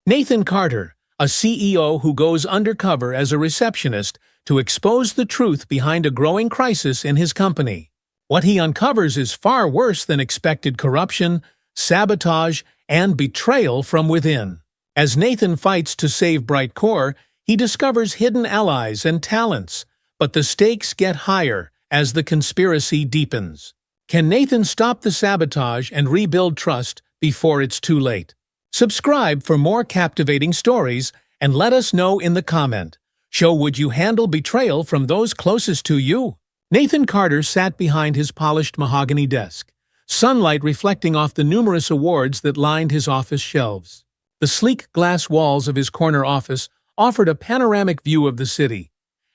Nathan Carter, a CEO who goes undercover as a receptionist to expose the truth behind a growing crisis in his company. What he uncovers is far worse than expected corruption, sabotage, and betrayal from within. As Nathan fights to save Brightcore, he discovers hidden allies and talents, but the stakes get higher as the conspiracy deepens. Can Nathan stop the sabotage and rebuild trust before it's too late? Subscribe for more captivating stories and let us know in the comment. Would you handle betrayal from those closest to you? Nathan Carter sat behind his polished mahogany desk, sunlight reflecting off the numerous awards that lined his office shelves. The sleek glass walls of his corner office offered a panoramic view of the city,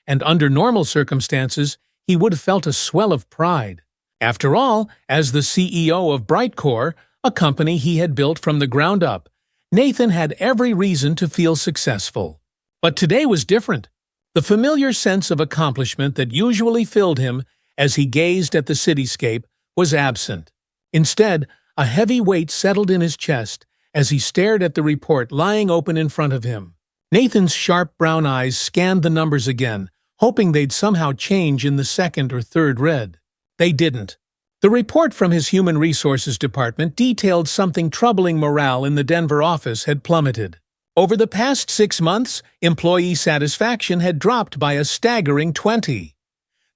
and under normal circumstances, he would have felt a swell of pride. After all, as the CEO of Brightcore, a company he had built from the ground up, Nathan had every reason to feel successful. But today was different. The familiar sense of accomplishment that usually filled him as he gazed at the cityscape was absent. Instead, a heavy weight settled in his chest as he stared at the report lying open in front of him. Nathan's sharp brown eyes scanned the numbers again, hoping they'd somehow change in the second or third read. They didn't. The report from his Human Resources Department detailed something troubling. Morale in the Denver office had plummeted. Over the past 6 months, employee satisfaction had dropped by a staggering 20.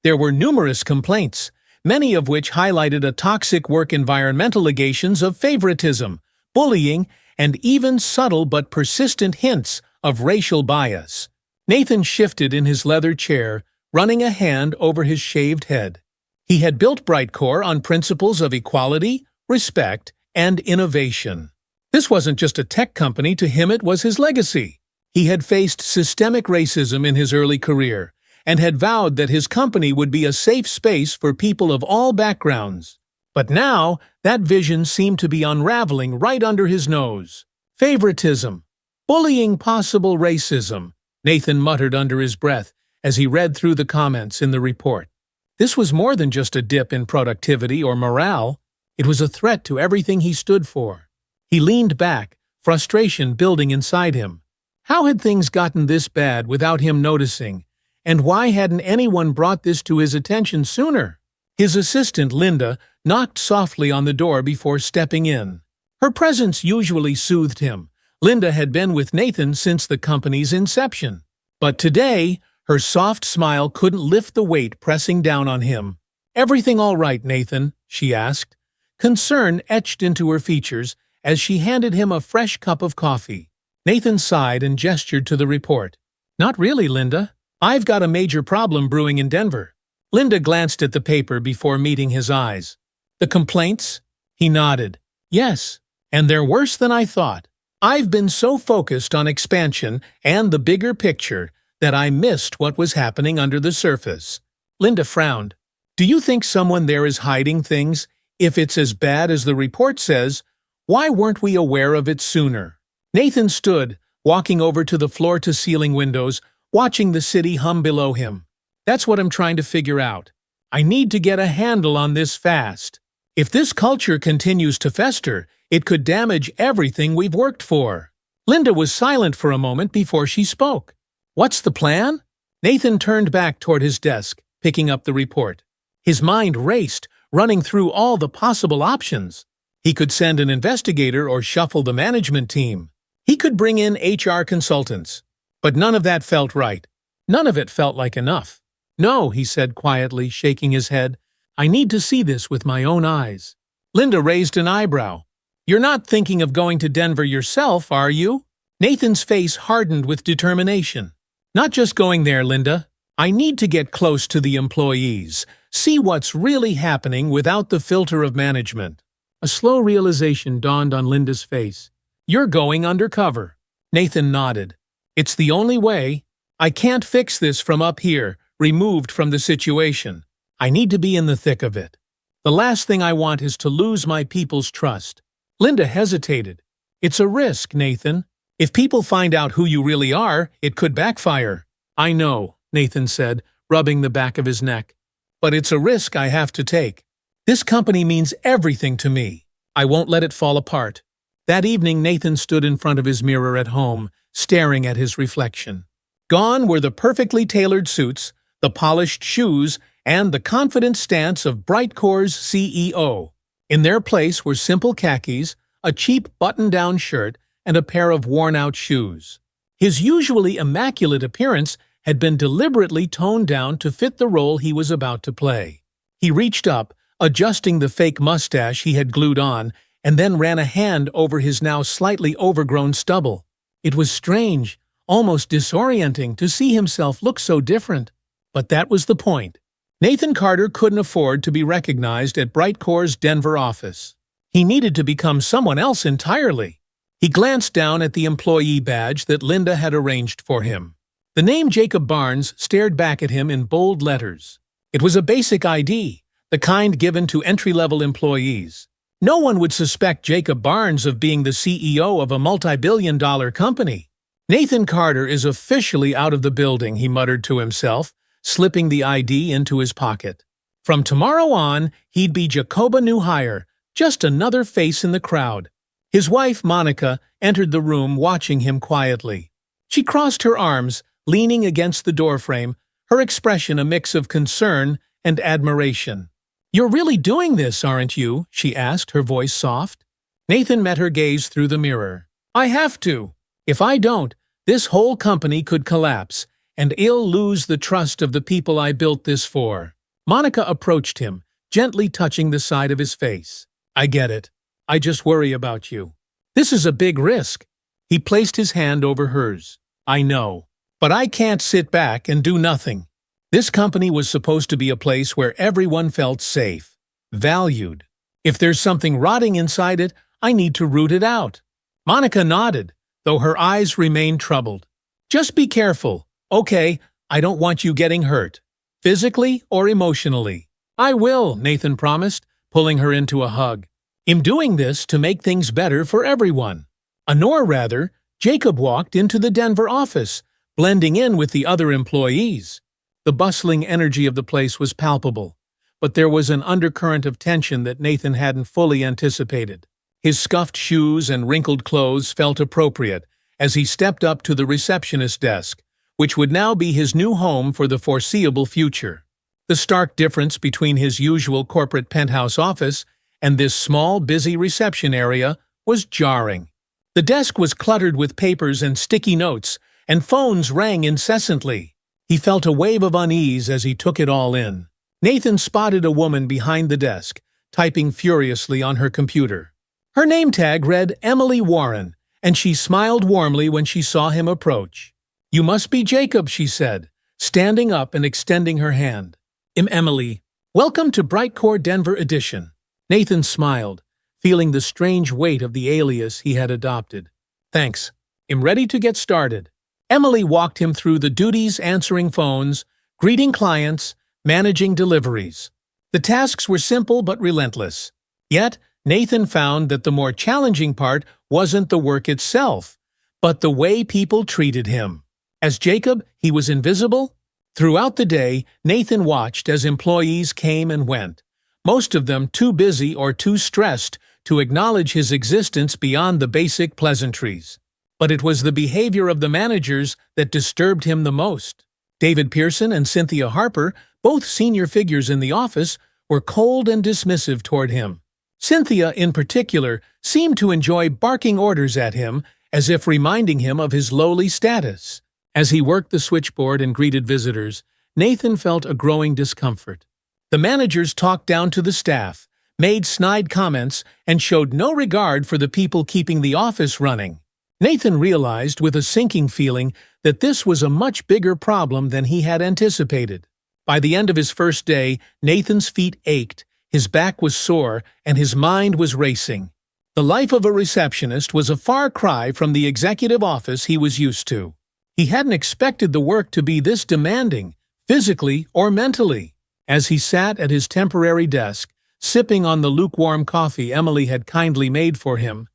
There were numerous complaints, many of which highlighted a toxic work environment, allegations of favoritism, bullying, and even subtle but persistent hints of racial bias. Nathan shifted in his leather chair, running a hand over his shaved head. He had built Brightcore on principles of equality, respect, and innovation. This wasn't just a tech company, to him it was his legacy. He had faced systemic racism in his early career, and had vowed that his company would be a safe space for people of all backgrounds. But now, that vision seemed to be unraveling right under his nose. Favoritism, bullying, possible racism, Nathan muttered under his breath as he read through the comments in the report. This was more than just a dip in productivity or morale. It was a threat to everything he stood for. He leaned back, frustration building inside him. How had things gotten this bad without him noticing? And why hadn't anyone brought this to his attention sooner? His assistant, Linda, knocked softly on the door before stepping in. Her presence usually soothed him. Linda had been with Nathan since the company's inception. But today, her soft smile couldn't lift the weight pressing down on him. "Everything all right, Nathan?" she asked. Concern etched into her features as she handed him a fresh cup of coffee. Nathan sighed and gestured to the report. "Not really, Linda. I've got a major problem brewing in Denver." Linda glanced at the paper before meeting his eyes. "The complaints?" He nodded. "Yes, and they're worse than I thought. I've been so focused on expansion and the bigger picture that I missed what was happening under the surface." Linda frowned. "Do you think someone there is hiding things? If it's as bad as the report says, why weren't we aware of it sooner?" Nathan stood, walking over to the floor-to-ceiling windows, watching the city hum below him. "That's what I'm trying to figure out. I need to get a handle on this fast. If this culture continues to fester, it could damage everything we've worked for." Linda was silent for a moment before she spoke. "What's the plan?" Nathan turned back toward his desk, picking up the report. His mind raced, running through all the possible options. He could send an investigator or shuffle the management team. He could bring in HR consultants. But none of that felt right. None of it felt like enough. "No," he said quietly, shaking his head. "I need to see this with my own eyes." Linda raised an eyebrow. "You're not thinking of going to Denver yourself, are you?" Nathan's face hardened with determination. "Not just going there, Linda. I need to get close to the employees, see what's really happening without the filter of management." A slow realization dawned on Linda's face. "You're going undercover." Nathan nodded. "It's the only way. I can't fix this from up here, removed from the situation. I need to be in the thick of it. The last thing I want is to lose my people's trust." Linda hesitated. "It's a risk, Nathan. If people find out who you really are, it could backfire." "I know," Nathan said, rubbing the back of his neck. "But it's a risk I have to take. This company means everything to me. I won't let it fall apart." That evening, Nathan stood in front of his mirror at home, staring at his reflection. Gone were the perfectly tailored suits, the polished shoes, and the confident stance of Brightcore's CEO. In their place were simple khakis, a cheap button-down shirt, and a pair of worn-out shoes. His usually immaculate appearance had been deliberately toned down to fit the role he was about to play. He reached up, adjusting the fake mustache he had glued on, and then ran a hand over his now slightly overgrown stubble. It was strange, almost disorienting, to see himself look so different. But that was the point. Nathan Carter couldn't afford to be recognized at Brightcore's Denver office. He needed to become someone else entirely. He glanced down at the employee badge that Linda had arranged for him. The name Jacob Barnes stared back at him in bold letters. It was a basic ID, the kind given to entry-level employees. No one would suspect Jacob Barnes of being the CEO of a multi-billion-dollar company. Nathan Carter is officially out of the building, he muttered to himself, slipping the ID into his pocket. From tomorrow on, he'd be Jacoba new hire, just another face in the crowd. His wife, Monica, entered the room, watching him quietly. She crossed her arms, leaning against the doorframe, her expression a mix of concern and admiration. "You're really doing this, aren't you?" she asked, her voice soft. Nathan met her gaze through the mirror. "I have to. If I don't, this whole company could collapse, and I'll lose the trust of the people I built this for." Monica approached him, gently touching the side of his face. "I get it. I just worry about you. This is a big risk." He placed his hand over hers. "I know. But I can't sit back and do nothing. This company was supposed to be a place where everyone felt safe, valued. If there's something rotting inside it, I need to root it out." Monica nodded, though her eyes remained troubled. "Just be careful, okay? I don't want you getting hurt, physically or emotionally." "I will," Nathan promised, pulling her into a hug. "I'm doing this to make things better for everyone." Nor rather, Jacob walked into the Denver office, blending in with the other employees. The bustling energy of the place was palpable, but there was an undercurrent of tension that Nathan hadn't fully anticipated. His scuffed shoes and wrinkled clothes felt appropriate as he stepped up to the receptionist's desk, which would now be his new home for the foreseeable future. The stark difference between his usual corporate penthouse office and this small, busy reception area was jarring. The desk was cluttered with papers and sticky notes, and phones rang incessantly. He felt a wave of unease as he took it all in. Nathan spotted a woman behind the desk, typing furiously on her computer. Her name tag read Emily Warren, and she smiled warmly when she saw him approach. "You must be Jacob," she said, standing up and extending her hand. "I'm Emily. Welcome to Brightcore Denver Edition." Nathan smiled, feeling the strange weight of the alias he had adopted. "Thanks. I'm ready to get started." Emily walked him through the duties, answering phones, greeting clients, managing deliveries. The tasks were simple but relentless. Yet, Nathan found that the more challenging part wasn't the work itself, but the way people treated him. As Jacob, he was invisible. Throughout the day, Nathan watched as employees came and went, most of them too busy or too stressed to acknowledge his existence beyond the basic pleasantries. But it was the behavior of the managers that disturbed him the most. David Pearson and Cynthia Harper, both senior figures in the office, were cold and dismissive toward him. Cynthia, in particular, seemed to enjoy barking orders at him, as if reminding him of his lowly status. As he worked the switchboard and greeted visitors, Nathan felt a growing discomfort. The managers talked down to the staff, made snide comments, and showed no regard for the people keeping the office running. Nathan realized with a sinking feeling that this was a much bigger problem than he had anticipated. By the end of his first day, Nathan's feet ached, his back was sore, and his mind was racing. The life of a receptionist was a far cry from the executive office he was used to. He hadn't expected the work to be this demanding, physically or mentally. As he sat at his temporary desk, sipping on the lukewarm coffee Emily had kindly made for him,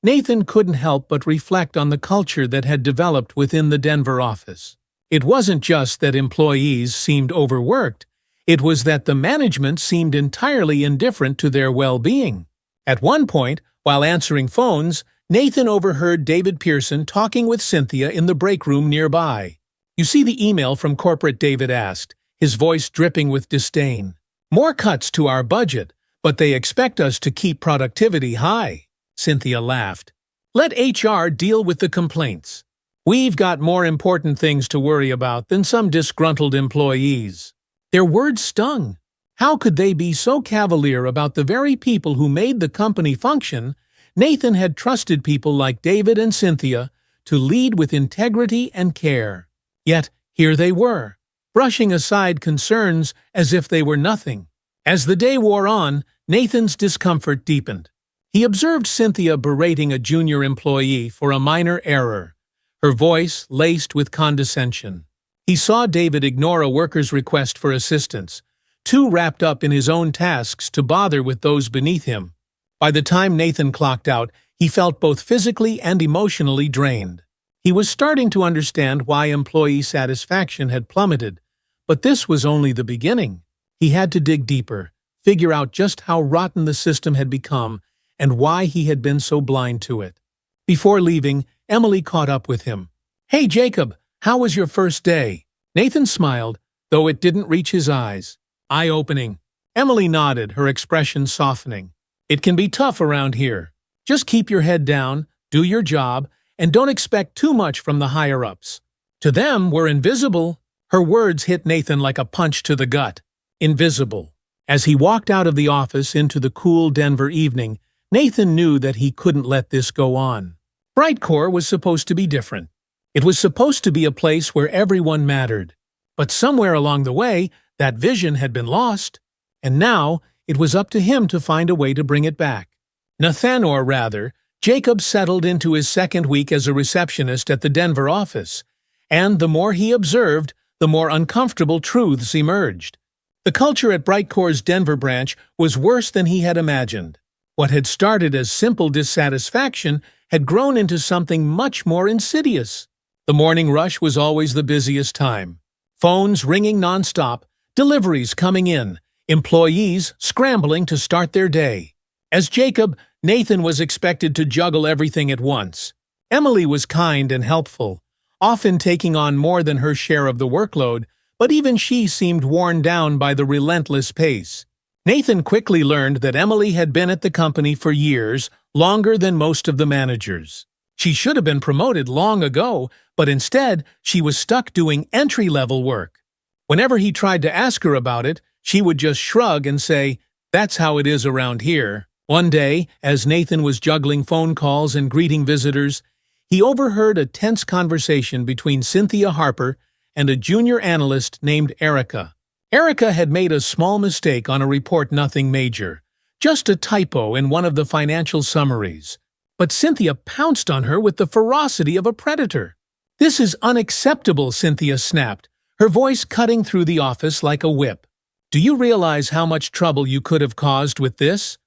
Nathan couldn't help but reflect on the culture that had developed within the Denver office. It wasn't just that employees seemed overworked, it was that the management seemed entirely indifferent to their well-being. At one point, while answering phones, Nathan overheard David Pearson talking with Cynthia in the break room nearby. "You see the email from corporate?" David asked, his voice dripping with disdain. "More cuts to our budget, but they expect us to keep productivity high." Cynthia laughed. "Let HR deal with the complaints. We've got more important things to worry about than some disgruntled employees." Their words stung. How could they be so cavalier about the very people who made the company function? Nathan had trusted people like David and Cynthia to lead with integrity and care. Yet here they were, brushing aside concerns as if they were nothing. As the day wore on, Nathan's discomfort deepened. He observed Cynthia berating a junior employee for a minor error, her voice laced with condescension. He saw David ignore a worker's request for assistance, too wrapped up in his own tasks to bother with those beneath him. By the time Nathan clocked out, he felt both physically and emotionally drained. He was starting to understand why employee satisfaction had plummeted, but this was only the beginning. He had to dig deeper, figure out just how rotten the system had become and why he had been so blind to it. Before leaving, Emily caught up with him. "Hey, Jacob, how was your first day?" Nathan smiled, though it didn't reach his eyes. "Eye-opening." Emily nodded, her expression softening. "It can be tough around here. Just keep your head down, do your job, and don't expect too much from the higher-ups. To them, we're invisible." Her words hit Nathan like a punch to the gut. Invisible. As he walked out of the office into the cool Denver evening, Nathan knew that he couldn't let this go on. Brightcore was supposed to be different. It was supposed to be a place where everyone mattered. But somewhere along the way, that vision had been lost. And now, it was up to him to find a way to bring it back. Jacob settled into his second week as a receptionist at the Denver office, and the more he observed, the more uncomfortable truths emerged. The culture at Brightcore's Denver branch was worse than he had imagined. What had started as simple dissatisfaction had grown into something much more insidious. The morning rush was always the busiest time. Phones ringing nonstop, deliveries coming in, employees scrambling to start their day. As Jacob, Nathan was expected to juggle everything at once. Emily was kind and helpful, often taking on more than her share of the workload, but even she seemed worn down by the relentless pace. Nathan quickly learned that Emily had been at the company for years, longer than most of the managers. She should have been promoted long ago, but instead, she was stuck doing entry-level work. Whenever he tried to ask her about it, she would just shrug and say, "That's how it is around here." One day, as Nathan was juggling phone calls and greeting visitors, he overheard a tense conversation between Cynthia Harper and a junior analyst named Erica. Erica had made a small mistake on a report, nothing major, just a typo in one of the financial summaries. But Cynthia pounced on her with the ferocity of a predator. "This is unacceptable," Cynthia snapped, her voice cutting through the office like a whip. "Do you realize how much trouble you could have caused with this?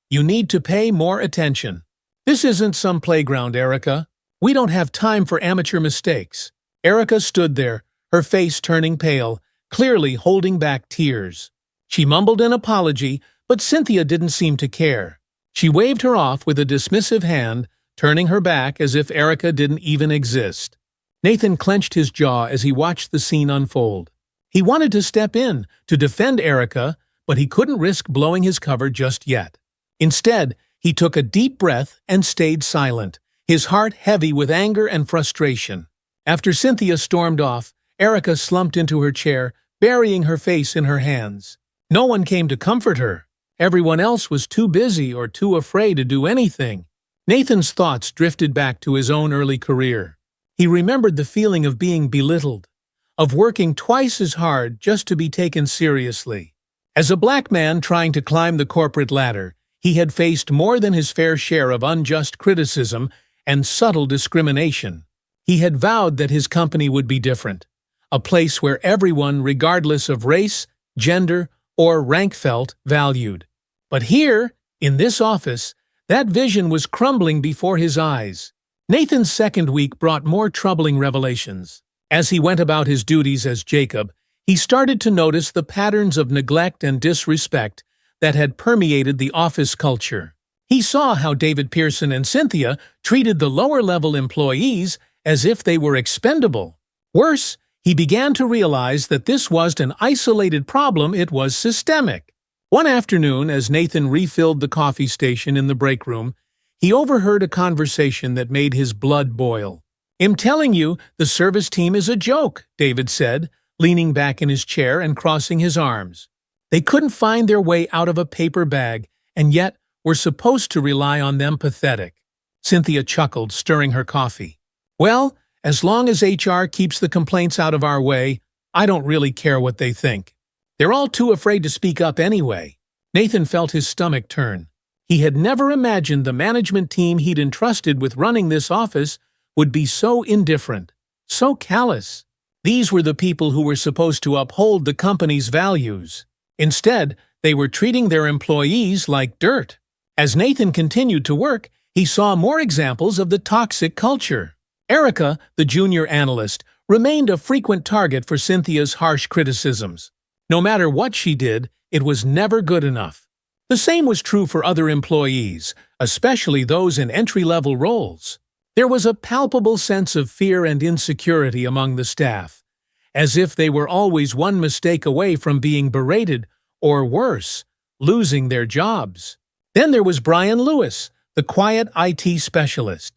You need to pay more attention. This isn't some playground, Erica. We don't have time for amateur mistakes." Erica stood there, her face turning pale, clearly holding back tears. She mumbled an apology, but Cynthia didn't seem to care. She waved her off with a dismissive hand, turning her back as if Erica didn't even exist. Nathan clenched his jaw as he watched the scene unfold. He wanted to step in, to defend Erica, but he couldn't risk blowing his cover just yet. Instead, he took a deep breath and stayed silent, his heart heavy with anger and frustration. After Cynthia stormed off, Erica slumped into her chair, burying her face in her hands. No one came to comfort her. Everyone else was too busy or too afraid to do anything. Nathan's thoughts drifted back to his own early career. He remembered the feeling of being belittled, of working twice as hard just to be taken seriously. As a black man trying to climb the corporate ladder, he had faced more than his fair share of unjust criticism and subtle discrimination. He had vowed that his company would be different, a place where everyone, regardless of race, gender, or rank, felt valued. But here, in this office, that vision was crumbling before his eyes. Nathan's second week brought more troubling revelations. As he went about his duties as Jacob, he started to notice the patterns of neglect and disrespect that had permeated the office culture. He saw how David Pearson and Cynthia treated the lower-level employees as if they were expendable. Worse, he began to realize that this wasn't an isolated problem, it was systemic. One afternoon, as Nathan refilled the coffee station in the break room, he overheard a conversation that made his blood boil. "I'm telling you, the service team is a joke," David said, leaning back in his chair and crossing his arms. "They couldn't find their way out of a paper bag, and yet we're supposed to rely on them. Pathetic." Cynthia chuckled, stirring her coffee. "Well, as long as HR keeps the complaints out of our way, I don't really care what they think. They're all too afraid to speak up anyway." Nathan felt his stomach turn. He had never imagined the management team he'd entrusted with running this office would be so indifferent, so callous. These were the people who were supposed to uphold the company's values. Instead, they were treating their employees like dirt. As Nathan continued to work, he saw more examples of the toxic culture. Erica, the junior analyst, remained a frequent target for Cynthia's harsh criticisms. No matter what she did, it was never good enough. The same was true for other employees, especially those in entry-level roles. There was a palpable sense of fear and insecurity among the staff, as if they were always one mistake away from being berated, or worse, losing their jobs. Then there was Brian Lewis, the quiet IT specialist.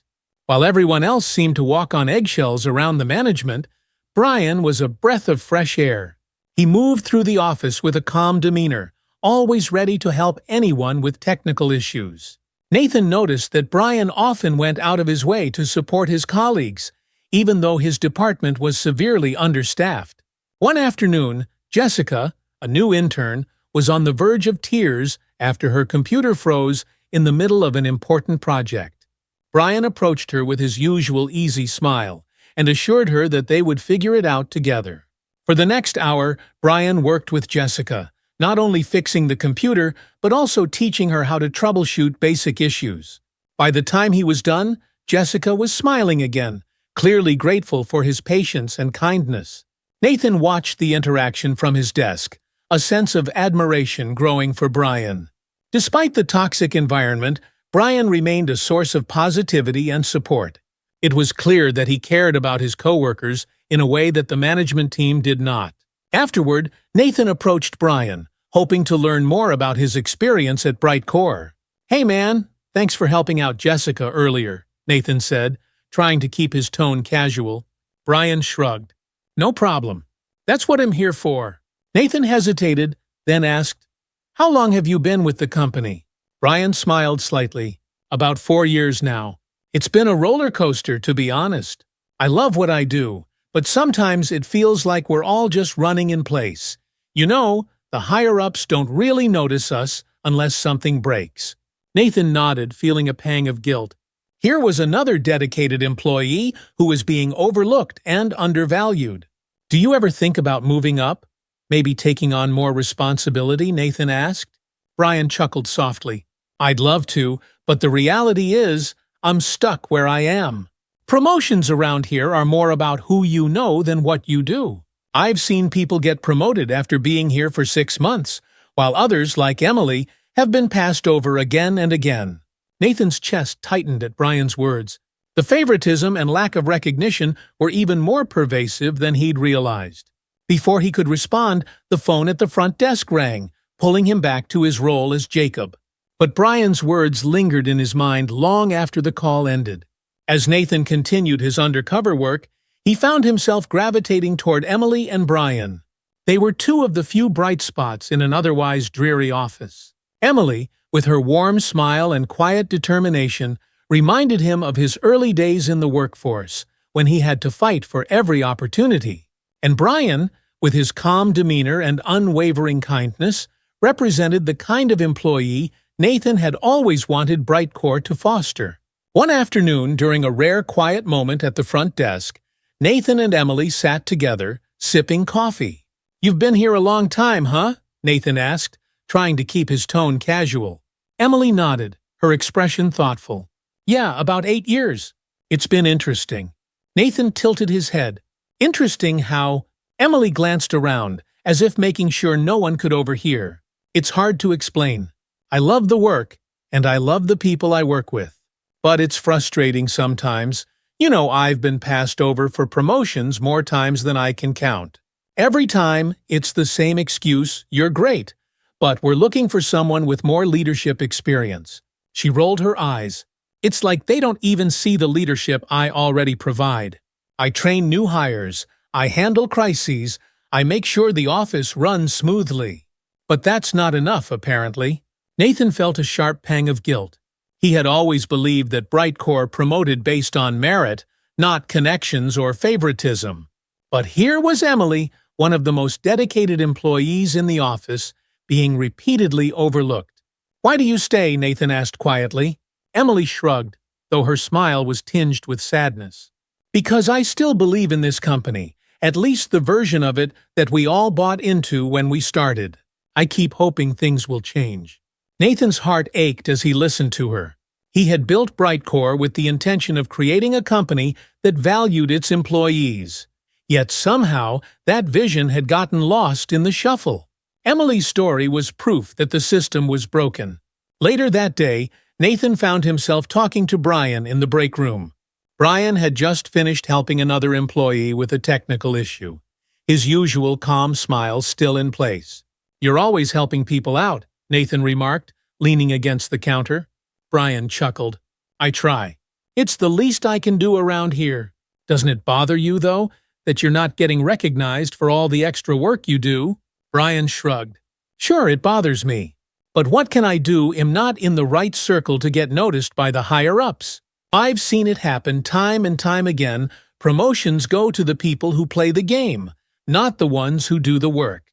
While everyone else seemed to walk on eggshells around the management, Brian was a breath of fresh air. He moved through the office with a calm demeanor, always ready to help anyone with technical issues. Nathan noticed that Brian often went out of his way to support his colleagues, even though his department was severely understaffed. One afternoon, Jessica, a new intern, was on the verge of tears after her computer froze in the middle of an important project. Brian approached her with his usual easy smile and assured her that they would figure it out together. For the next hour, Brian worked with Jessica, not only fixing the computer, but also teaching her how to troubleshoot basic issues. By the time he was done, Jessica was smiling again, clearly grateful for his patience and kindness. Nathan watched the interaction from his desk, a sense of admiration growing for Brian. Despite the toxic environment, Brian remained a source of positivity and support. It was clear that he cared about his coworkers in a way that the management team did not. Afterward, Nathan approached Brian, hoping to learn more about his experience at Brightcore. "Hey man, thanks for helping out Jessica earlier," Nathan said, trying to keep his tone casual. Brian shrugged. "No problem. That's what I'm here for." Nathan hesitated, then asked, "How long have you been with the company?" Brian smiled slightly. "About 4 years now. It's been a roller coaster, to be honest. I love what I do, but sometimes it feels like we're all just running in place. You know, the higher-ups don't really notice us unless something breaks." Nathan nodded, feeling a pang of guilt. Here was another dedicated employee who was being overlooked and undervalued. "Do you ever think about moving up? Maybe taking on more responsibility?" Nathan asked. Brian chuckled softly. "I'd love to, but the reality is, I'm stuck where I am. Promotions around here are more about who you know than what you do. I've seen people get promoted after being here for 6 months, while others, like Emily, have been passed over again and again." Nathan's chest tightened at Brian's words. The favoritism and lack of recognition were even more pervasive than he'd realized. Before he could respond, the phone at the front desk rang, pulling him back to his role as Jacob. But Brian's words lingered in his mind long after the call ended. As Nathan continued his undercover work, he found himself gravitating toward Emily and Brian. They were two of the few bright spots in an otherwise dreary office. Emily, with her warm smile and quiet determination, reminded him of his early days in the workforce, when he had to fight for every opportunity. And Brian, with his calm demeanor and unwavering kindness, represented the kind of employee Nathan had always wanted Brightcore to foster. One afternoon, during a rare quiet moment at the front desk, Nathan and Emily sat together, sipping coffee. "You've been here a long time, huh?" Nathan asked, trying to keep his tone casual. Emily nodded, her expression thoughtful. "Yeah, about 8 years. It's been interesting." Nathan tilted his head. "Interesting how—" Emily glanced around, as if making sure no one could overhear. "It's hard to explain. I love the work, and I love the people I work with. But it's frustrating sometimes. I've been passed over for promotions more times than I can count. Every time, it's the same excuse, you're great, but we're looking for someone with more leadership experience. She rolled her eyes. It's like they don't even see the leadership I already provide. I train new hires, I handle crises, I make sure the office runs smoothly. But that's not enough, apparently. Nathan felt a sharp pang of guilt. He had always believed that Brightcore promoted based on merit, not connections or favoritism. But here was Emily, one of the most dedicated employees in the office, being repeatedly overlooked. "Why do you stay?" Nathan asked quietly. Emily shrugged, though her smile was tinged with sadness. "Because I still believe in this company, at least the version of it that we all bought into when we started. I keep hoping things will change." Nathan's heart ached as he listened to her. He had built Brightcore with the intention of creating a company that valued its employees. Yet somehow, that vision had gotten lost in the shuffle. Emily's story was proof that the system was broken. Later that day, Nathan found himself talking to Brian in the break room. Brian had just finished helping another employee with a technical issue, his usual calm smile still in place. "You're always helping people out," Nathan remarked, leaning against the counter. Brian chuckled. "I try. It's the least I can do around here. Doesn't it bother you, though, that you're not getting recognized for all the extra work you do?" Brian shrugged. "Sure, it bothers me. But what can I do? I'm not in the right circle to get noticed by the higher-ups. I've seen it happen time and time again. Promotions go to the people who play the game, not the ones who do the work."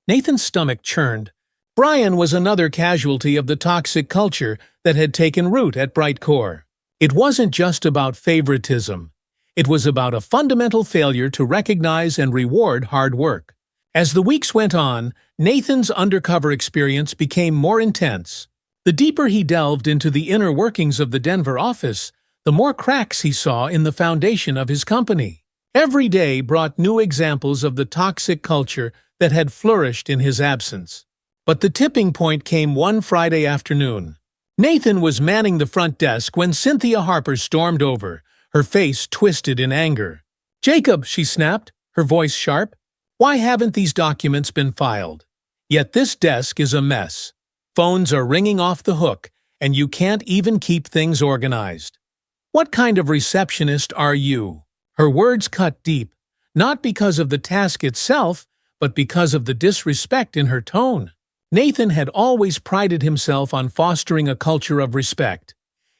Nathan's stomach churned. Brian was another casualty of the toxic culture that had taken root at Brightcore. It wasn't just about favoritism. It was about a fundamental failure to recognize and reward hard work. As the weeks went on, Nathan's undercover experience became more intense. The deeper he delved into the inner workings of the Denver office, the more cracks he saw in the foundation of his company. Every day brought new examples of the toxic culture that had flourished in his absence. But the tipping point came one Friday afternoon. Nathan was manning the front desk when Cynthia Harper stormed over, her face twisted in anger. "Jacob," she snapped, her voice sharp, "why haven't these documents been filed? Yet this desk is a mess. Phones are ringing off the hook, and you can't even keep things organized. What kind of receptionist are you?" Her words cut deep, not because of the task itself, but because of the disrespect in her tone. Nathan had always prided himself on fostering a culture of respect.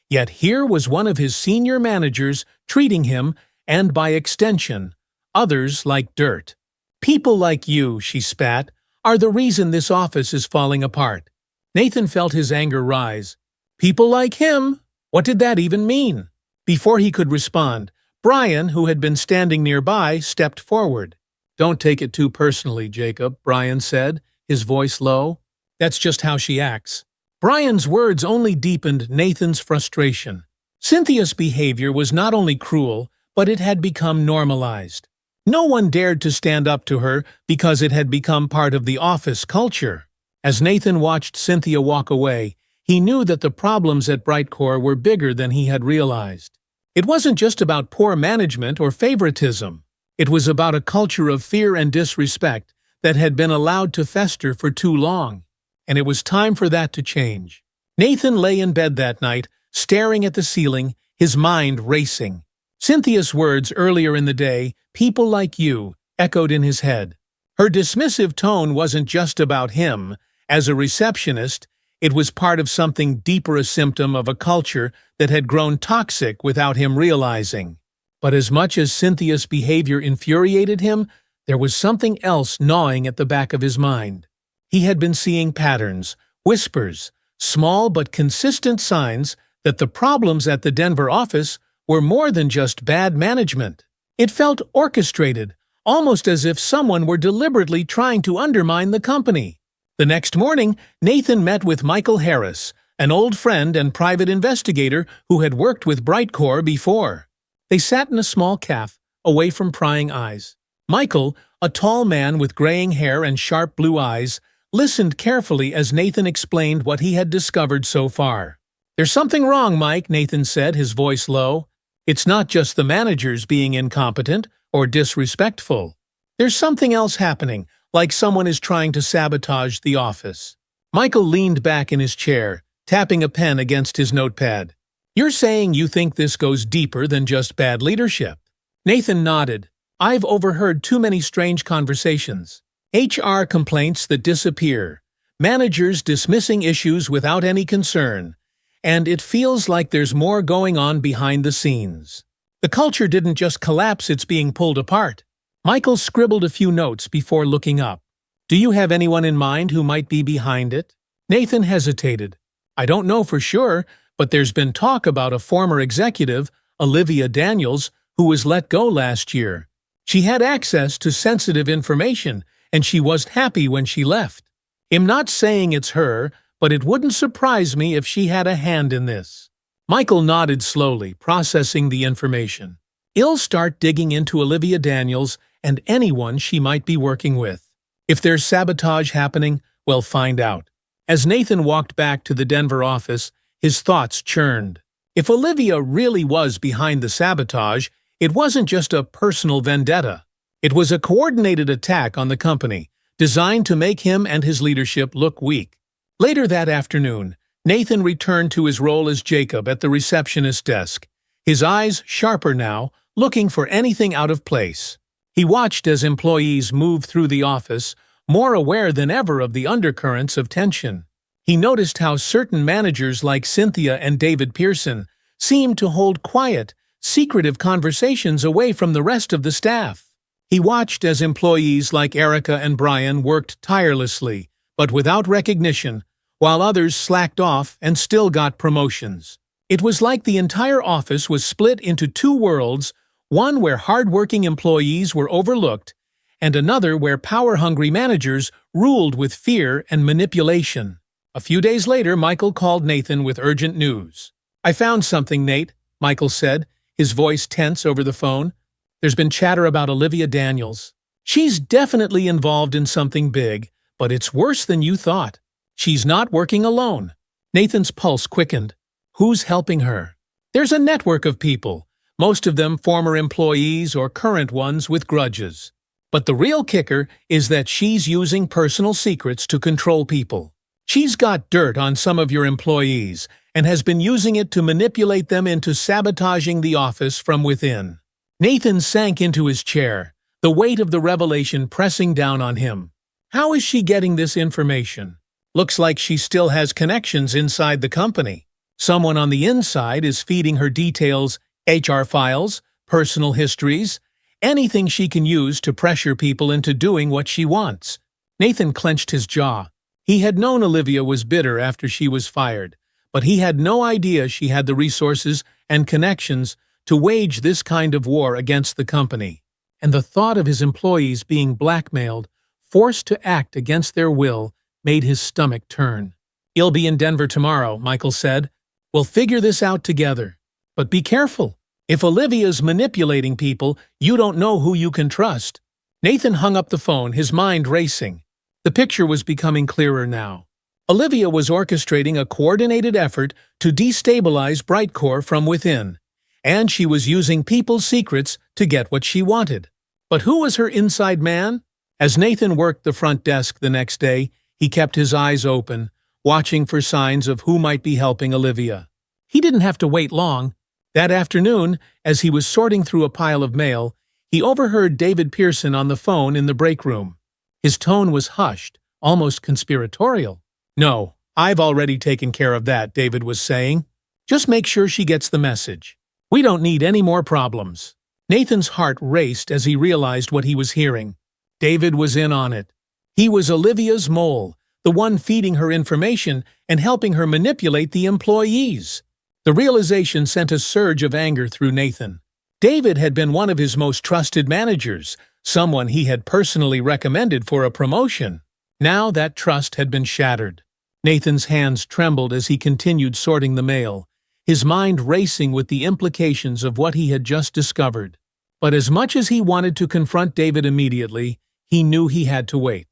Yet here was one of his senior managers treating him, and by extension, others like dirt. "People like you," she spat, "are the reason this office is falling apart." Nathan felt his anger rise. People like him? What did that even mean? Before he could respond, Brian, who had been standing nearby, stepped forward. "Don't take it too personally, Jacob," Brian said, his voice low. "That's just how she acts." Brian's words only deepened Nathan's frustration. Cynthia's behavior was not only cruel, but it had become normalized. No one dared to stand up to her because it had become part of the office culture. As Nathan watched Cynthia walk away, he knew that the problems at Brightcore were bigger than he had realized. It wasn't just about poor management or favoritism. It was about a culture of fear and disrespect that had been allowed to fester for too long. And it was time for that to change. Nathan lay in bed that night, staring at the ceiling, his mind racing. Cynthia's words earlier in the day, "people like you," echoed in his head. Her dismissive tone wasn't just about him. As a receptionist, it was part of something deeper, a symptom of a culture that had grown toxic without him realizing. But as much as Cynthia's behavior infuriated him, there was something else gnawing at the back of his mind. He had been seeing patterns, whispers, small but consistent signs that the problems at the Denver office were more than just bad management. It felt orchestrated, almost as if someone were deliberately trying to undermine the company. The next morning, Nathan met with Michael Harris, an old friend and private investigator who had worked with Brightcore before. They sat in a small cafe, away from prying eyes. Michael, a tall man with graying hair and sharp blue eyes, listened carefully as Nathan explained what he had discovered so far. "There's something wrong, Mike," Nathan said, his voice low. "It's not just the managers being incompetent or disrespectful. There's something else happening, like someone is trying to sabotage the office." Michael leaned back in his chair, tapping a pen against his notepad. "You're saying you think this goes deeper than just bad leadership?" Nathan nodded. "I've overheard too many strange conversations. HR complaints that disappear, managers dismissing issues without any concern, and it feels like there's more going on behind the scenes. The culture didn't just collapse, it's being pulled apart." Michael scribbled a few notes before looking up. "Do you have anyone in mind who might be behind it?" Nathan hesitated. "I don't know for sure, but there's been talk about a former executive, Olivia Daniels, who was let go last year. She had access to sensitive information, and she wasn't happy when she left. I'm not saying it's her, but it wouldn't surprise me if she had a hand in this." Michael nodded slowly, processing the information. "I'll start digging into Olivia Daniels and anyone she might be working with. If there's sabotage happening, we'll find out." As Nathan walked back to the Denver office, his thoughts churned. If Olivia really was behind the sabotage, it wasn't just a personal vendetta. It was a coordinated attack on the company, designed to make him and his leadership look weak. Later that afternoon, Nathan returned to his role as Jacob at the receptionist desk, his eyes sharper now, looking for anything out of place. He watched as employees moved through the office, more aware than ever of the undercurrents of tension. He noticed how certain managers like Cynthia and David Pearson seemed to hold quiet, secretive conversations away from the rest of the staff. He watched as employees like Erica and Brian worked tirelessly, but without recognition, while others slacked off and still got promotions. It was like the entire office was split into two worlds, one where hard-working employees were overlooked, and another where power-hungry managers ruled with fear and manipulation. A few days later, Michael called Nathan with urgent news. "I found something, Nate," Michael said, his voice tense over the phone. "There's been chatter about Olivia Daniels. She's definitely involved in something big, but it's worse than you thought. She's not working alone." Nathan's pulse quickened. "Who's helping her?" "There's a network of people, most of them former employees or current ones with grudges. But the real kicker is that she's using personal secrets to control people. She's got dirt on some of your employees and has been using it to manipulate them into sabotaging the office from within." Nathan sank into his chair, the weight of the revelation pressing down on him. How is she getting this information? Looks like she still has connections inside the company. Someone on the inside is feeding her details, HR files, personal histories, anything she can use to pressure people into doing what she wants. Nathan clenched his jaw. He had known Olivia was bitter after she was fired, but he had no idea she had the resources and connections to wage this kind of war against the company. And the thought of his employees being blackmailed, forced to act against their will, made his stomach turn. "I'll be in Denver tomorrow," Michael said. "We'll figure this out together. But be careful. If Olivia's manipulating people, you don't know who you can trust." Nathan hung up the phone, his mind racing. The picture was becoming clearer now. Olivia was orchestrating a coordinated effort to destabilize Brightcore from within, and she was using people's secrets to get what she wanted. But who was her inside man? As Nathan worked the front desk the next day, he kept his eyes open, watching for signs of who might be helping Olivia. He didn't have to wait long. That afternoon, as he was sorting through a pile of mail, he overheard David Pearson on the phone in the break room. His tone was hushed, almost conspiratorial. "No, I've already taken care of that," David was saying. "Just make sure she gets the message. We don't need any more problems." Nathan's heart raced as he realized what he was hearing. David was in on it. He was Olivia's mole, the one feeding her information and helping her manipulate the employees. The realization sent a surge of anger through Nathan. David had been one of his most trusted managers, someone he had personally recommended for a promotion. Now that trust had been shattered. Nathan's hands trembled as he continued sorting the mail, his mind racing with the implications of what he had just discovered. But as much as he wanted to confront David immediately, he knew he had to wait.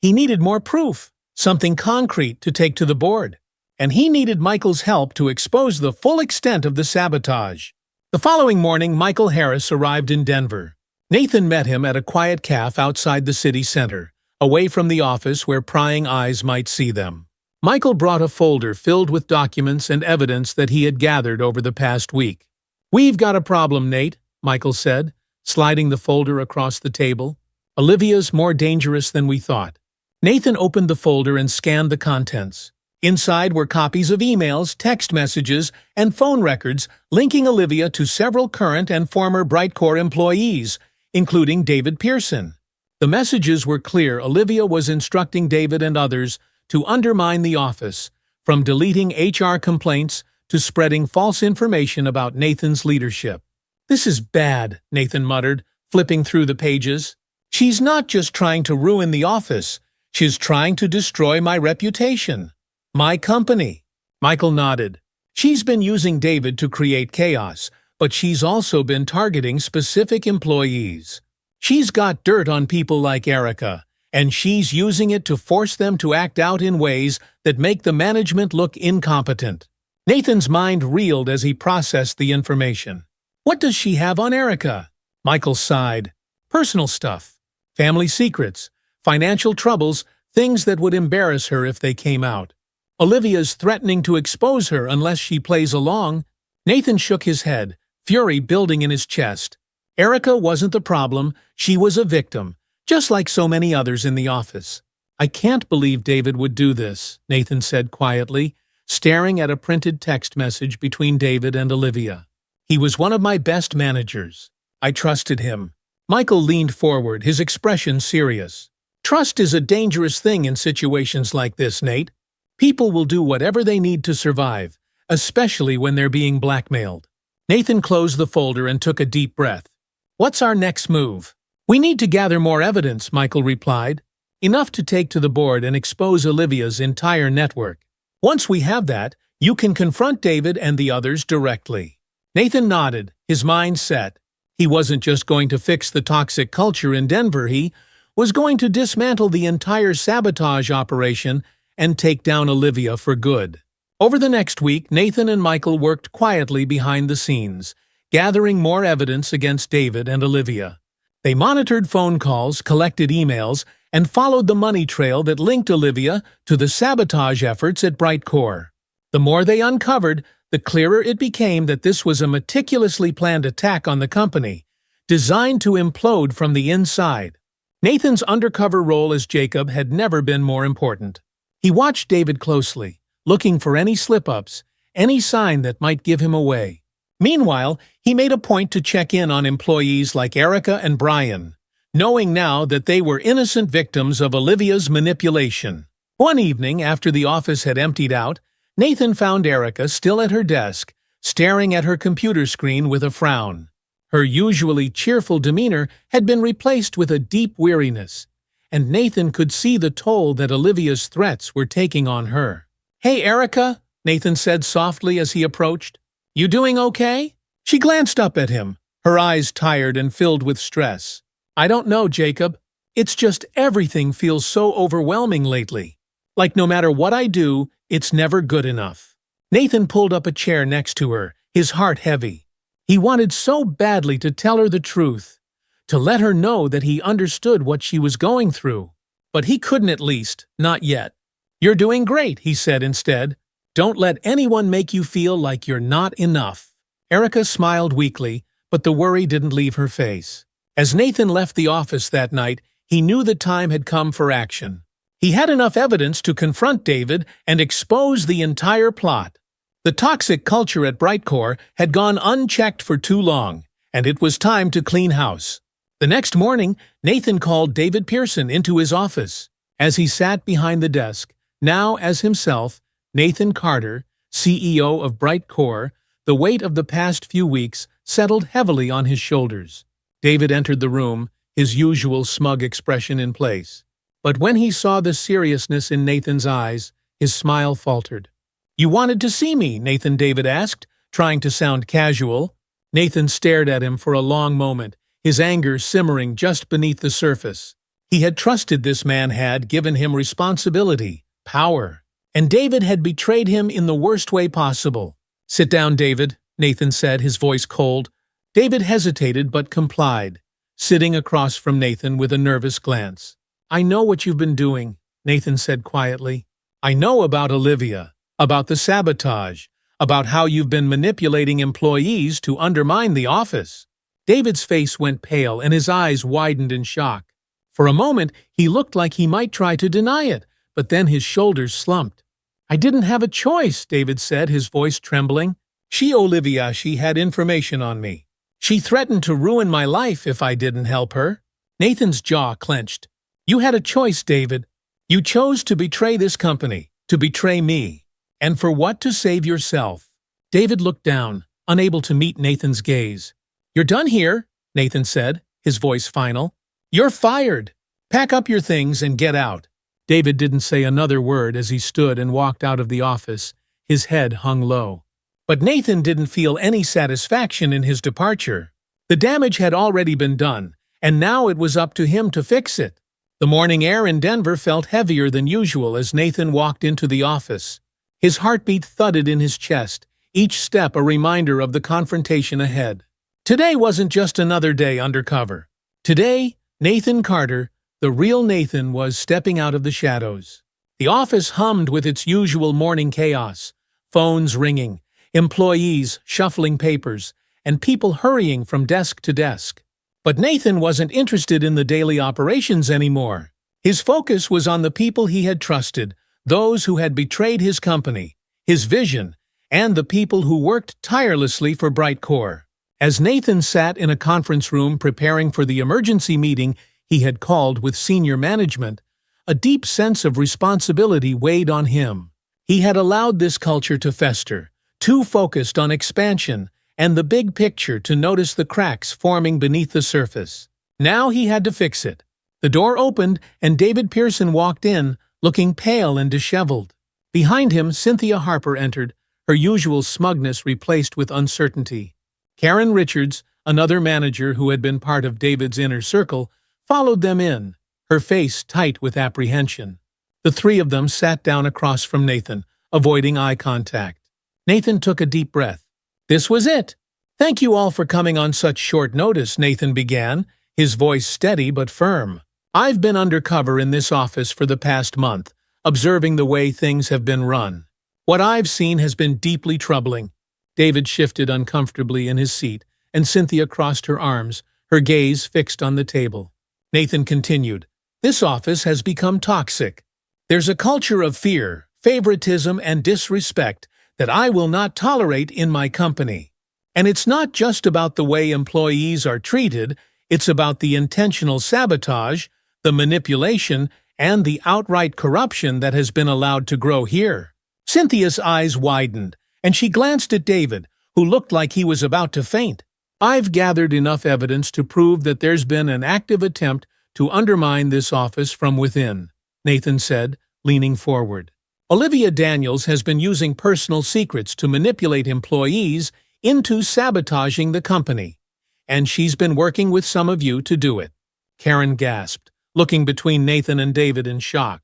He needed more proof, something concrete to take to the board. and he needed Michael's help to expose the full extent of the sabotage. The following morning, Michael Harris arrived in Denver. Nathan met him at a quiet cafe outside the city center, away from the office where prying eyes might see them. Michael brought a folder filled with documents and evidence that he had gathered over the past week. "We've got a problem, Nate," Michael said, sliding the folder across the table. "Olivia's more dangerous than we thought." Nathan opened the folder and scanned the contents. Inside were copies of emails, text messages, and phone records linking Olivia to several current and former Brightcore employees, including David Pearson. The messages were clear. Olivia was instructing David and others to undermine the office, from deleting HR complaints to spreading false information about Nathan's leadership. "This is bad," Nathan muttered, flipping through the pages. "She's not just trying to ruin the office, she's trying to destroy my reputation. My company." Michael nodded. "She's been using David to create chaos, but she's also been targeting specific employees. She's got dirt on people like Erica, and she's using it to force them to act out in ways that make the management look incompetent." Nathan's mind reeled as he processed the information. "What does she have on Erica?" Michael sighed. "Personal stuff, family secrets, financial troubles, things that would embarrass her if they came out. Olivia's threatening to expose her unless she plays along." Nathan shook his head, fury building in his chest. Erica wasn't the problem, she was a victim, just like so many others in the office. "I can't believe David would do this," Nathan said quietly, staring at a printed text message between David and Olivia. "He was one of my best managers. I trusted him." Michael leaned forward, his expression serious. "Trust is a dangerous thing in situations like this, Nate. People will do whatever they need to survive, especially when they're being blackmailed." Nathan closed the folder and took a deep breath. "What's our next move?" "We need to gather more evidence," Michael replied. "Enough to take to the board and expose Olivia's entire network. Once we have that, you can confront David and the others directly." Nathan nodded, his mind set. He wasn't just going to fix the toxic culture in Denver, he was going to dismantle the entire sabotage operation and take down Olivia for good. Over the next week, Nathan and Michael worked quietly behind the scenes, gathering more evidence against David and Olivia. They monitored phone calls, collected emails, and followed the money trail that linked Olivia to the sabotage efforts at Brightcore. The more they uncovered, the clearer it became that this was a meticulously planned attack on the company, designed to implode from the inside. Nathan's undercover role as Jacob had never been more important. He watched David closely, looking for any slip-ups, any sign that might give him away. Meanwhile, he made a point to check in on employees like Erica and Brian, knowing now that they were innocent victims of Olivia's manipulation. One evening, after the office had emptied out, Nathan found Erica still at her desk, staring at her computer screen with a frown. Her usually cheerful demeanor had been replaced with a deep weariness, and Nathan could see the toll that Olivia's threats were taking on her. "Hey, Erica," Nathan said softly as he approached. "You doing okay?" She glanced up at him, her eyes tired and filled with stress. "I don't know, Jacob. It's just everything feels so overwhelming lately. Like no matter what I do, it's never good enough." Nathan pulled up a chair next to her, his heart heavy. He wanted so badly to tell her the truth, to let her know that he understood what she was going through. But he couldn't, at least, not yet. "You're doing great," he said instead. "Don't let anyone make you feel like you're not enough." Erica smiled weakly, but the worry didn't leave her face. As Nathan left the office that night, he knew the time had come for action. He had enough evidence to confront David and expose the entire plot. The toxic culture at Brightcore had gone unchecked for too long, and it was time to clean house. The next morning, Nathan called David Pearson into his office. As he sat behind the desk, now as himself, Nathan Carter, CEO of Brightcore, the weight of the past few weeks settled heavily on his shoulders. David entered the room, his usual smug expression in place. But when he saw the seriousness in Nathan's eyes, his smile faltered. "You wanted to see me?" David asked, trying to sound casual. Nathan stared at him for a long moment, his anger simmering just beneath the surface. He had trusted this man, had given him responsibility, power, And David had betrayed him in the worst way possible. "Sit down, David," Nathan said, his voice cold. David hesitated but complied, sitting across from Nathan with a nervous glance. "I know what you've been doing," Nathan said quietly. "I know about Olivia, about the sabotage, about how you've been manipulating employees to undermine the office." David's face went pale and his eyes widened in shock. For a moment, he looked like he might try to deny it, but then his shoulders slumped. "I didn't have a choice," David said, his voice trembling. Olivia, she had information on me. She threatened to ruin my life if I didn't help her." Nathan's jaw clenched. "You had a choice, David. You chose to betray this company, to betray me. And for what? To save yourself." David looked down, unable to meet Nathan's gaze. "You're done here," Nathan said, his voice final. "You're fired. Pack up your things and get out." David didn't say another word as he stood and walked out of the office, his head hung low. But Nathan didn't feel any satisfaction in his departure. The damage had already been done, and now it was up to him to fix it. The morning air in Denver felt heavier than usual as Nathan walked into the office. His heartbeat thudded in his chest, each step a reminder of the confrontation ahead. Today wasn't just another day undercover. Today, Nathan Carter, the real Nathan, was stepping out of the shadows. The office hummed with its usual morning chaos, phones ringing, employees shuffling papers, and people hurrying from desk to desk. But Nathan wasn't interested in the daily operations anymore. His focus was on the people he had trusted, those who had betrayed his company, his vision, and the people who worked tirelessly for Brightcore. As Nathan sat in a conference room preparing for the emergency meeting he had called with senior management, a deep sense of responsibility weighed on him. He had allowed this culture to fester, too focused on expansion and the big picture to notice the cracks forming beneath the surface. Now he had to fix it. The door opened and David Pearson walked in, looking pale and disheveled. Behind him, Cynthia Harper entered, her usual smugness replaced with uncertainty. Karen Richards, another manager who had been part of David's inner circle, followed them in, her face tight with apprehension. The three of them sat down across from Nathan, avoiding eye contact. Nathan took a deep breath. This was it. "Thank you all for coming on such short notice," Nathan began, his voice steady but firm. "I've been undercover in this office for the past month, observing the way things have been run. What I've seen has been deeply troubling." David shifted uncomfortably in his seat, and Cynthia crossed her arms, her gaze fixed on the table. Nathan continued, "This office has become toxic. There's a culture of fear, favoritism, and disrespect that I will not tolerate in my company. And it's not just about the way employees are treated, it's about the intentional sabotage, the manipulation, and the outright corruption that has been allowed to grow here." Cynthia's eyes widened, and she glanced at David, who looked like he was about to faint. "I've gathered enough evidence to prove that there's been an active attempt to undermine this office from within," Nathan said, leaning forward. "Olivia Daniels has been using personal secrets to manipulate employees into sabotaging the company, and she's been working with some of you to do it." Karen gasped, looking between Nathan and David in shock.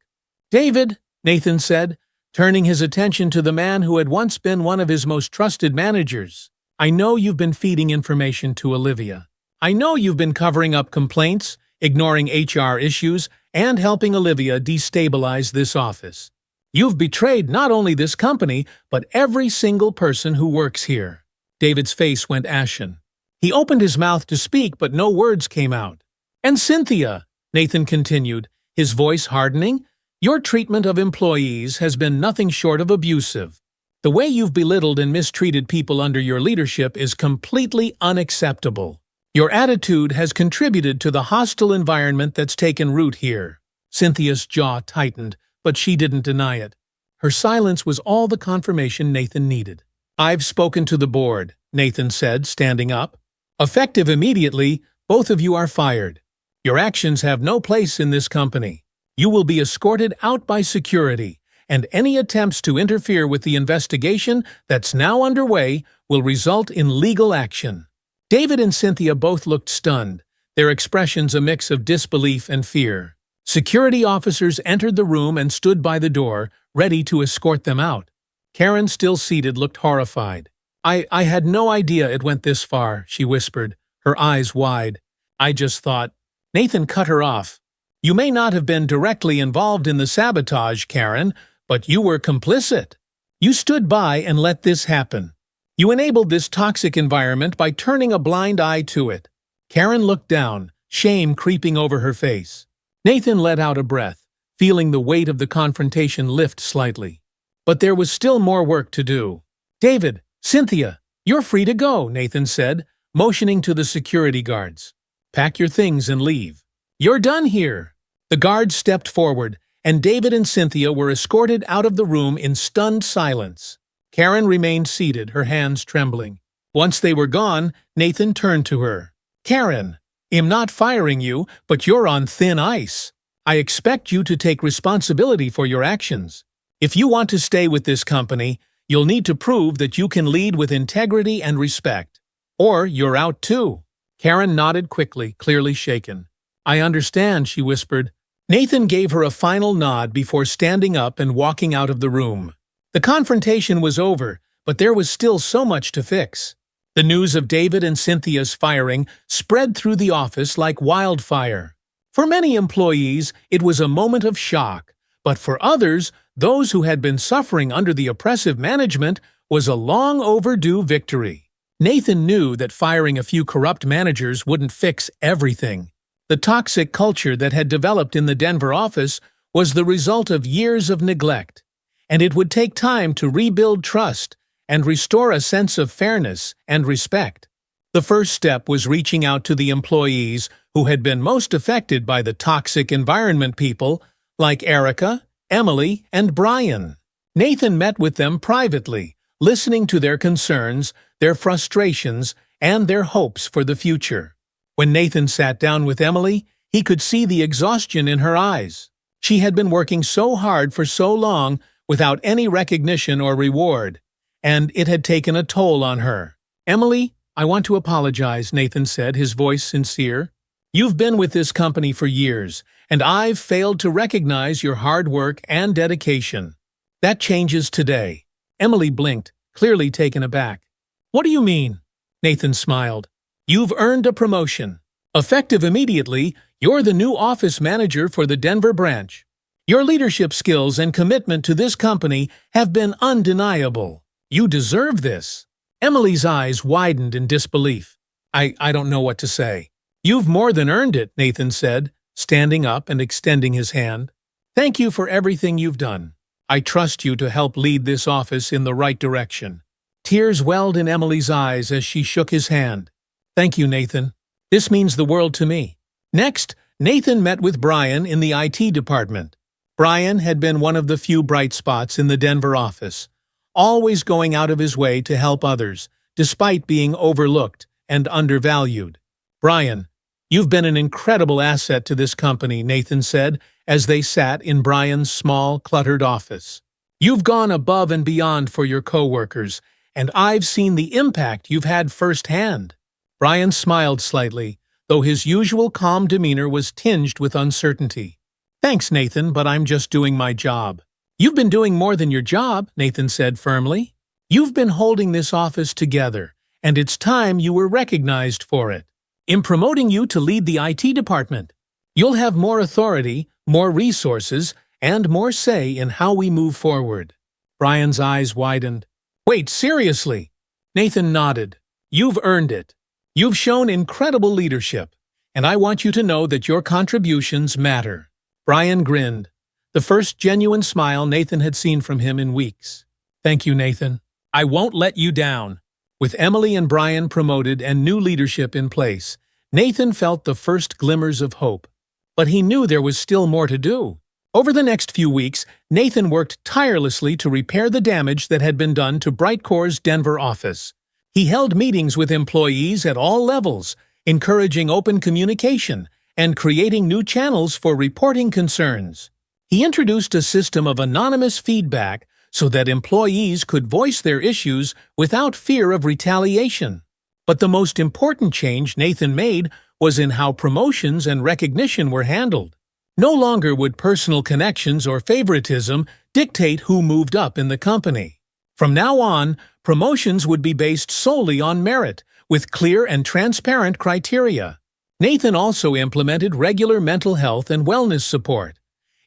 "David," Nathan said, turning his attention to the man who had once been one of his most trusted managers. "I know you've been feeding information to Olivia. I know you've been covering up complaints, ignoring HR issues, and helping Olivia destabilize this office. You've betrayed not only this company, but every single person who works here." David's face went ashen. He opened his mouth to speak, but no words came out. "And Cynthia," Nathan continued, his voice hardening, "your treatment of employees has been nothing short of abusive. The way you've belittled and mistreated people under your leadership is completely unacceptable. Your attitude has contributed to the hostile environment that's taken root here." Cynthia's jaw tightened, but she didn't deny it. Her silence was all the confirmation Nathan needed. "I've spoken to the board," Nathan said, standing up. "Effective immediately, both of you are fired. Your actions have no place in this company. You will be escorted out by security, and any attempts to interfere with the investigation that's now underway will result in legal action." David and Cynthia both looked stunned, their expressions a mix of disbelief and fear. Security officers entered the room and stood by the door, ready to escort them out. Karen, still seated, looked horrified. I had no idea it went this far," she whispered, her eyes wide. "I just thought—" Nathan cut her off. "You may not have been directly involved in the sabotage, Karen, but you were complicit. You stood by and let this happen. You enabled this toxic environment by turning a blind eye to it." Karen looked down, shame creeping over her face. Nathan let out a breath, feeling the weight of the confrontation lift slightly. But there was still more work to do. "David, Cynthia, you're free to go," Nathan said, motioning to the security guards. "Pack your things and leave. You're done here." The guards stepped forward, and David and Cynthia were escorted out of the room in stunned silence. Karen remained seated, her hands trembling. Once they were gone, Nathan turned to her. "Karen, I'm not firing you, but you're on thin ice. I expect you to take responsibility for your actions. If you want to stay with this company, you'll need to prove that you can lead with integrity and respect. Or you're out too." Karen nodded quickly, clearly shaken. "I understand," she whispered. Nathan gave her a final nod before standing up and walking out of the room. The confrontation was over, but there was still so much to fix. The news of David and Cynthia's firing spread through the office like wildfire. For many employees, it was a moment of shock, but for others, those who had been suffering under the oppressive management, was a long overdue victory. Nathan knew that firing a few corrupt managers wouldn't fix everything. The toxic culture that had developed in the Denver office was the result of years of neglect, and it would take time to rebuild trust and restore a sense of fairness and respect. The first step was reaching out to the employees who had been most affected by the toxic environment, people like Erica, Emily, and Brian. Nathan met with them privately, listening to their concerns, their frustrations, and their hopes for the future. When Nathan sat down with Emily, he could see the exhaustion in her eyes. She had been working so hard for so long without any recognition or reward, and it had taken a toll on her. "Emily, I want to apologize," Nathan said, his voice sincere. "You've been with this company for years, and I've failed to recognize your hard work and dedication. That changes today." Emily blinked, clearly taken aback. "What do you mean?" Nathan smiled. "You've earned a promotion. Effective immediately, you're the new office manager for the Denver branch. Your leadership skills and commitment to this company have been undeniable. You deserve this." Emily's eyes widened in disbelief. I don't know what to say." "You've more than earned it," Nathan said, standing up and extending his hand. "Thank you for everything you've done. I trust you to help lead this office in the right direction." Tears welled in Emily's eyes as she shook his hand. "Thank you, Nathan. This means the world to me." Next, Nathan met with Brian in the IT department. Brian had been one of the few bright spots in the Denver office, always going out of his way to help others, despite being overlooked and undervalued. "Brian, you've been an incredible asset to this company," Nathan said as they sat in Brian's small, cluttered office. "You've gone above and beyond for your coworkers, and I've seen the impact you've had firsthand." Brian smiled slightly, though his usual calm demeanor was tinged with uncertainty. "Thanks, Nathan, but I'm just doing my job." "You've been doing more than your job," Nathan said firmly. "You've been holding this office together, and it's time you were recognized for it. I'm promoting you to lead the IT department. You'll have more authority, more resources, and more say in how we move forward." Brian's eyes widened. "Wait, seriously?" Nathan nodded. "You've earned it. You've shown incredible leadership, and I want you to know that your contributions matter." Brian grinned, the first genuine smile Nathan had seen from him in weeks. "Thank you, Nathan. I won't let you down." With Emily and Brian promoted and new leadership in place, Nathan felt the first glimmers of hope. But he knew there was still more to do. Over the next few weeks, Nathan worked tirelessly to repair the damage that had been done to Brightcore's Denver office. He held meetings with employees at all levels, encouraging open communication and creating new channels for reporting concerns. He introduced a system of anonymous feedback so that employees could voice their issues without fear of retaliation. But the most important change Nathan made was in how promotions and recognition were handled. No longer would personal connections or favoritism dictate who moved up in the company. From now on, promotions would be based solely on merit, with clear and transparent criteria. Nathan also implemented regular mental health and wellness support,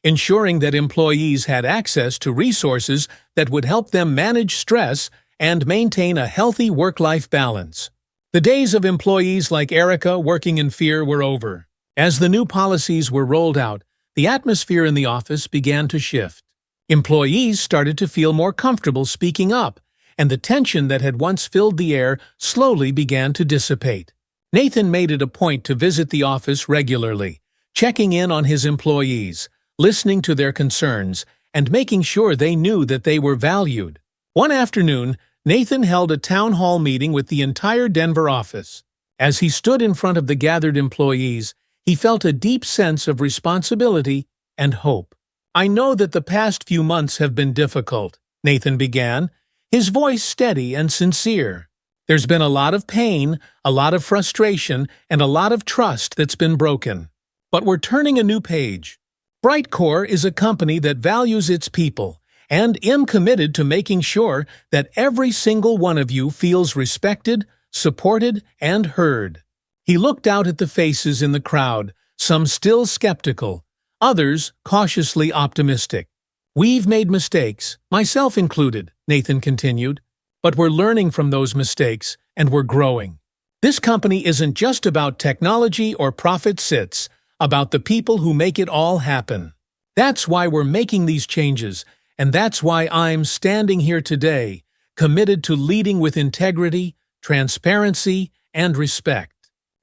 ensuring that employees had access to resources that would help them manage stress and maintain a healthy work-life balance. The days of employees like Erica working in fear were over. As the new policies were rolled out, the atmosphere in the office began to shift. Employees started to feel more comfortable speaking up, and the tension that had once filled the air slowly began to dissipate. Nathan made it a point to visit the office regularly, checking in on his employees, listening to their concerns, and making sure they knew that they were valued. One afternoon, Nathan held a town hall meeting with the entire Denver office. As he stood in front of the gathered employees, he felt a deep sense of responsibility and hope. "I know that the past few months have been difficult," Nathan began, his voice steady and sincere. "There's been a lot of pain, a lot of frustration, and a lot of trust that's been broken. But we're turning a new page. Brightcore is a company that values its people, and am committed to making sure that every single one of you feels respected, supported, and heard." He looked out at the faces in the crowd, some still skeptical, others cautiously optimistic. "We've made mistakes, myself included," Nathan continued, "but we're learning from those mistakes, and we're growing. This company isn't just about technology or profit, it's about the people who make it all happen. That's why we're making these changes, and that's why I'm standing here today, committed to leading with integrity, transparency, and respect."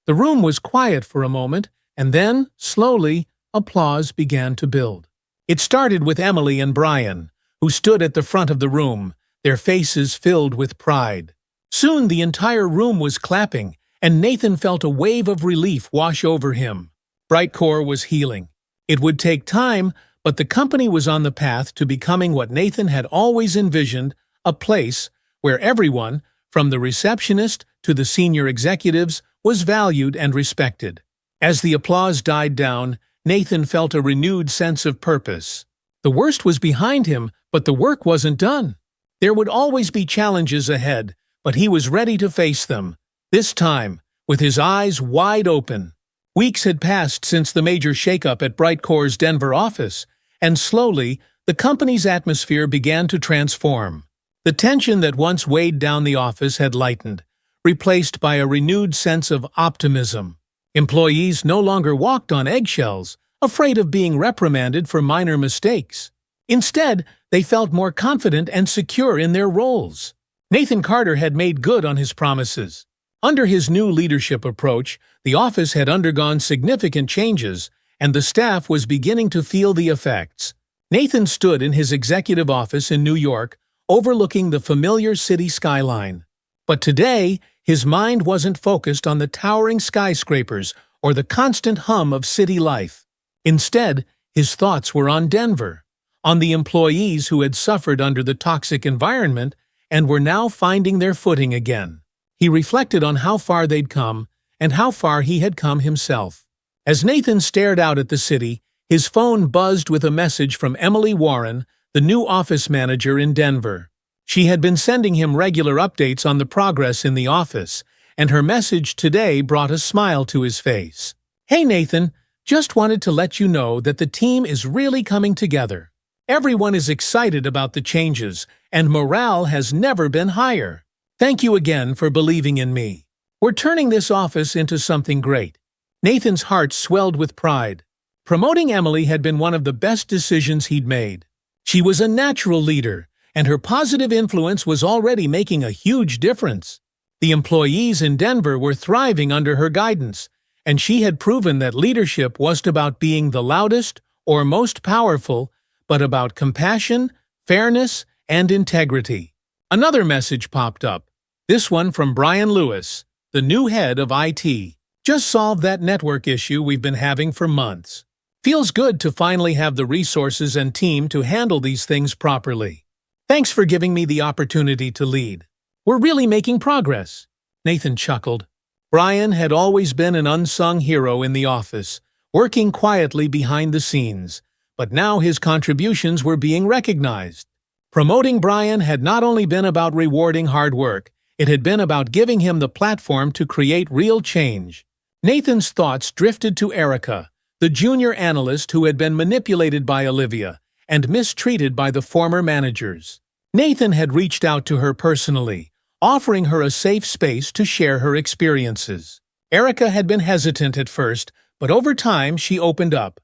The room was quiet for a moment, and then, slowly, applause began to build. It started with Emily and Brian, who stood at the front of the room, their faces filled with pride. Soon the entire room was clapping, and Nathan felt a wave of relief wash over him. Brightcore was healing. It would take time, but the company was on the path to becoming what Nathan had always envisioned, a place where everyone, from the receptionist to the senior executives, was valued and respected. As the applause died down, Nathan felt a renewed sense of purpose. The worst was behind him, but the work wasn't done. There would always be challenges ahead, but he was ready to face them, this time with his eyes wide open. Weeks had passed since the major shakeup at Brightcore's Denver office, and slowly, the company's atmosphere began to transform. The tension that once weighed down the office had lightened, replaced by a renewed sense of optimism. Employees no longer walked on eggshells, afraid of being reprimanded for minor mistakes. Instead, they felt more confident and secure in their roles. Nathan Carter had made good on his promises. Under his new leadership approach, the office had undergone significant changes, and the staff was beginning to feel the effects. Nathan stood in his executive office in New York, overlooking the familiar city skyline. But today, his mind wasn't focused on the towering skyscrapers or the constant hum of city life. Instead, his thoughts were on Denver, on the employees who had suffered under the toxic environment and were now finding their footing again. He reflected on how far they'd come and how far he had come himself. As Nathan stared out at the city, his phone buzzed with a message from Emily Warren, the new office manager in Denver. She had been sending him regular updates on the progress in the office, and her message today brought a smile to his face. "Hey Nathan, just wanted to let you know that the team is really coming together. Everyone is excited about the changes, and morale has never been higher. Thank you again for believing in me. We're turning this office into something great." Nathan's heart swelled with pride. Promoting Emily had been one of the best decisions he'd made. She was a natural leader, and her positive influence was already making a huge difference. The employees in Denver were thriving under her guidance, and she had proven that leadership wasn't about being the loudest or most powerful, but about compassion, fairness, and integrity. Another message popped up, this one from Brian Lewis, the new head of IT. "Just solved that network issue we've been having for months. Feels good to finally have the resources and team to handle these things properly. Thanks for giving me the opportunity to lead. We're really making progress." Nathan chuckled. Brian had always been an unsung hero in the office, working quietly behind the scenes, but now his contributions were being recognized. Promoting Brian had not only been about rewarding hard work, it had been about giving him the platform to create real change. Nathan's thoughts drifted to Erica, the junior analyst who had been manipulated by Olivia and mistreated by the former managers. Nathan had reached out to her personally, offering her a safe space to share her experiences. Erica had been hesitant at first, but over time she opened up.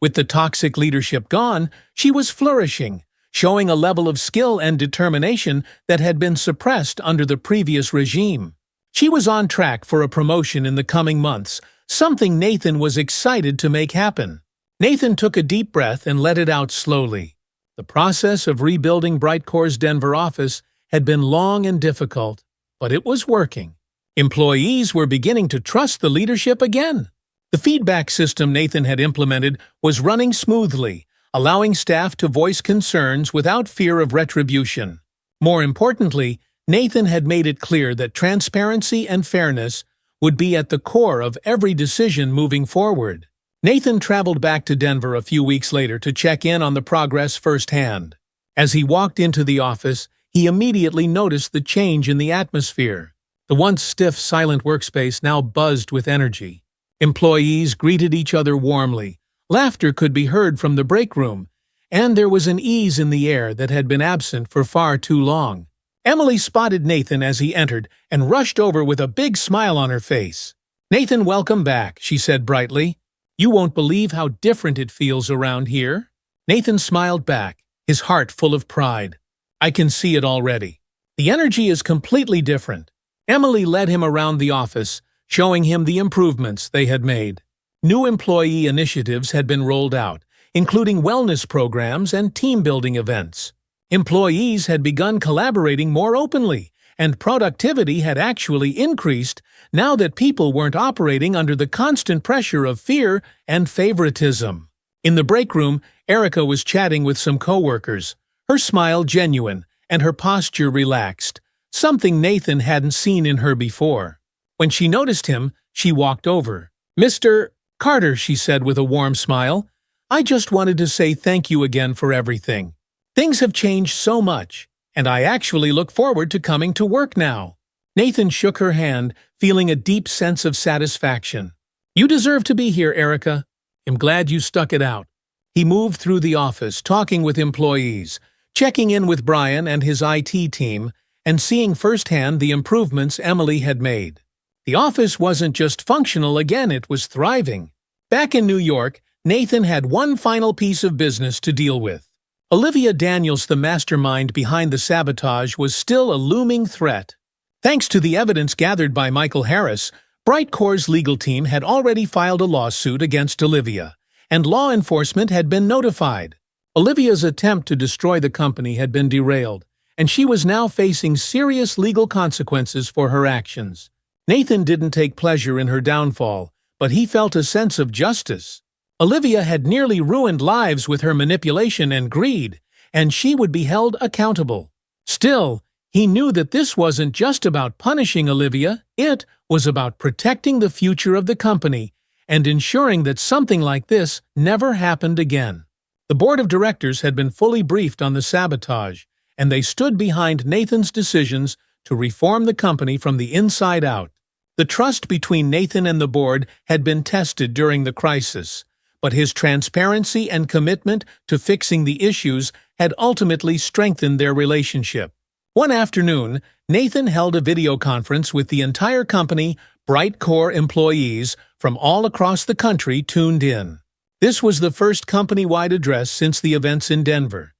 With the toxic leadership gone, she was flourishing, showing a level of skill and determination that had been suppressed under the previous regime. She was on track for a promotion in the coming months, something Nathan was excited to make happen. Nathan took a deep breath and let it out slowly. The process of rebuilding Brightcore's Denver office had been long and difficult, but it was working. Employees were beginning to trust the leadership again. The feedback system Nathan had implemented was running smoothly, allowing staff to voice concerns without fear of retribution. More importantly, Nathan had made it clear that transparency and fairness would be at the core of every decision moving forward. Nathan traveled back to Denver a few weeks later to check in on the progress firsthand. As he walked into the office, he immediately noticed the change in the atmosphere. The once stiff, silent workspace now buzzed with energy. Employees greeted each other warmly. Laughter could be heard from the break room, and there was an ease in the air that had been absent for far too long. Emily spotted Nathan as he entered and rushed over with a big smile on her face. "Nathan, welcome back," she said brightly. "You won't believe how different it feels around here." Nathan smiled back, his heart full of pride. "I can see it already. The energy is completely different." Emily led him around the office, showing him the improvements they had made. New employee initiatives had been rolled out, including wellness programs and team-building events. Employees had begun collaborating more openly, and productivity had actually increased now that people weren't operating under the constant pressure of fear and favoritism. In the break room, Erica was chatting with some coworkers, her smile genuine and her posture relaxed, something Nathan hadn't seen in her before. When she noticed him, she walked over. "Mr. Carter," she said with a warm smile, "I just wanted to say thank you again for everything. Things have changed so much, and I actually look forward to coming to work now." Nathan shook her hand, feeling a deep sense of satisfaction. "You deserve to be here, Erica. I'm glad you stuck it out." He moved through the office, talking with employees, checking in with Brian and his IT team, and seeing firsthand the improvements Emily had made. The office wasn't just functional again, it was thriving. Back in New York, Nathan had one final piece of business to deal with. Olivia Daniels, the mastermind behind the sabotage, was still a looming threat. Thanks to the evidence gathered by Michael Harris, Brightcore's legal team had already filed a lawsuit against Olivia, and law enforcement had been notified. Olivia's attempt to destroy the company had been derailed, and she was now facing serious legal consequences for her actions. Nathan didn't take pleasure in her downfall, but he felt a sense of justice. Olivia had nearly ruined lives with her manipulation and greed, and she would be held accountable. Still, he knew that this wasn't just about punishing Olivia, it was about protecting the future of the company and ensuring that something like this never happened again. The board of directors had been fully briefed on the sabotage, and they stood behind Nathan's decisions to reform the company from the inside out. The trust between Nathan and the board had been tested during the crisis, but his transparency and commitment to fixing the issues had ultimately strengthened their relationship. One afternoon, Nathan held a video conference with the entire company. Brightcore employees from all across the country tuned in. This was the first company-wide address since the events in Denver,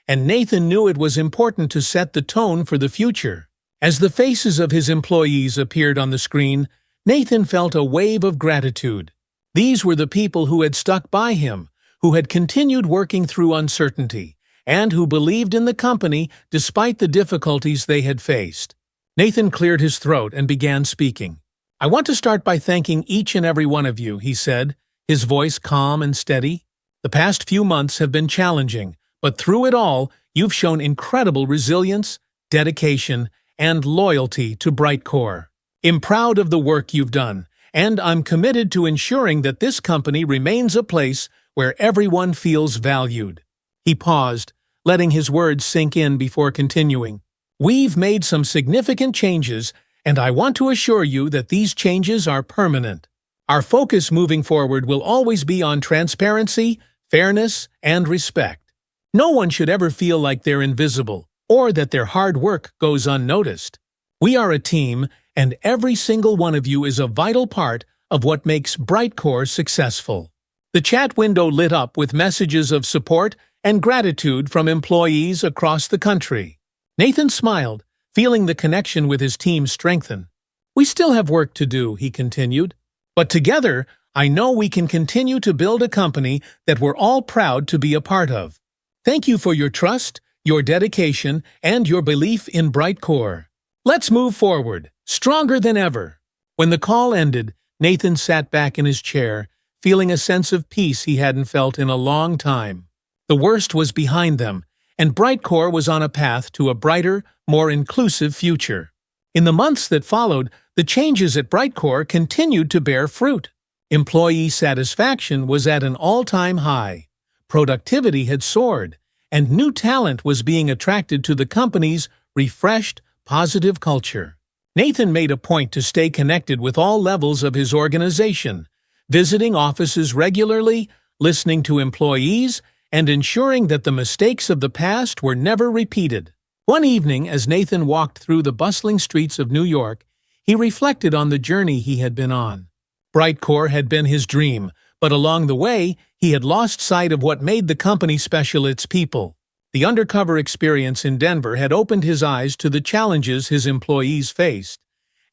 and Nathan knew it was important to set the tone for the future. As the faces of his employees appeared on the screen, Nathan felt a wave of gratitude. These were the people who had stuck by him, who had continued working through uncertainty, and who believed in the company despite the difficulties they had faced. Nathan cleared his throat and began speaking. "I want to start by thanking each and every one of you," he said, his voice calm and steady. "The past few months have been challenging, but through it all, you've shown incredible resilience, dedication, and loyalty to Brightcore. I'm proud of the work you've done, and I'm committed to ensuring that this company remains a place where everyone feels valued." He paused, letting his words sink in before continuing. "We've made some significant changes, and I want to assure you that these changes are permanent. Our focus moving forward will always be on transparency, fairness, and respect. No one should ever feel like they're invisible or that their hard work goes unnoticed. We are a team, and every single one of you is a vital part of what makes Brightcore successful." The chat window lit up with messages of support and gratitude from employees across the country. Nathan smiled, feeling the connection with his team strengthen. "We still have work to do," he continued, "but together, I know we can continue to build a company that we're all proud to be a part of. Thank you for your trust, your dedication, and your belief in Brightcore. Let's move forward, stronger than ever." When the call ended, Nathan sat back in his chair, feeling a sense of peace he hadn't felt in a long time. The worst was behind them, and Brightcore was on a path to a brighter, more inclusive future. In the months that followed, the changes at Brightcore continued to bear fruit. Employee satisfaction was at an all-time high. Productivity had soared, and new talent was being attracted to the company's refreshed, positive culture. Nathan made a point to stay connected with all levels of his organization, visiting offices regularly, listening to employees, and ensuring that the mistakes of the past were never repeated. One evening, as Nathan walked through the bustling streets of New York, he reflected on the journey he had been on. Brightcore had been his dream, but along the way, he had lost sight of what made the company special: its people. The Undercover experience in Denver had opened his eyes to the challenges his employees faced,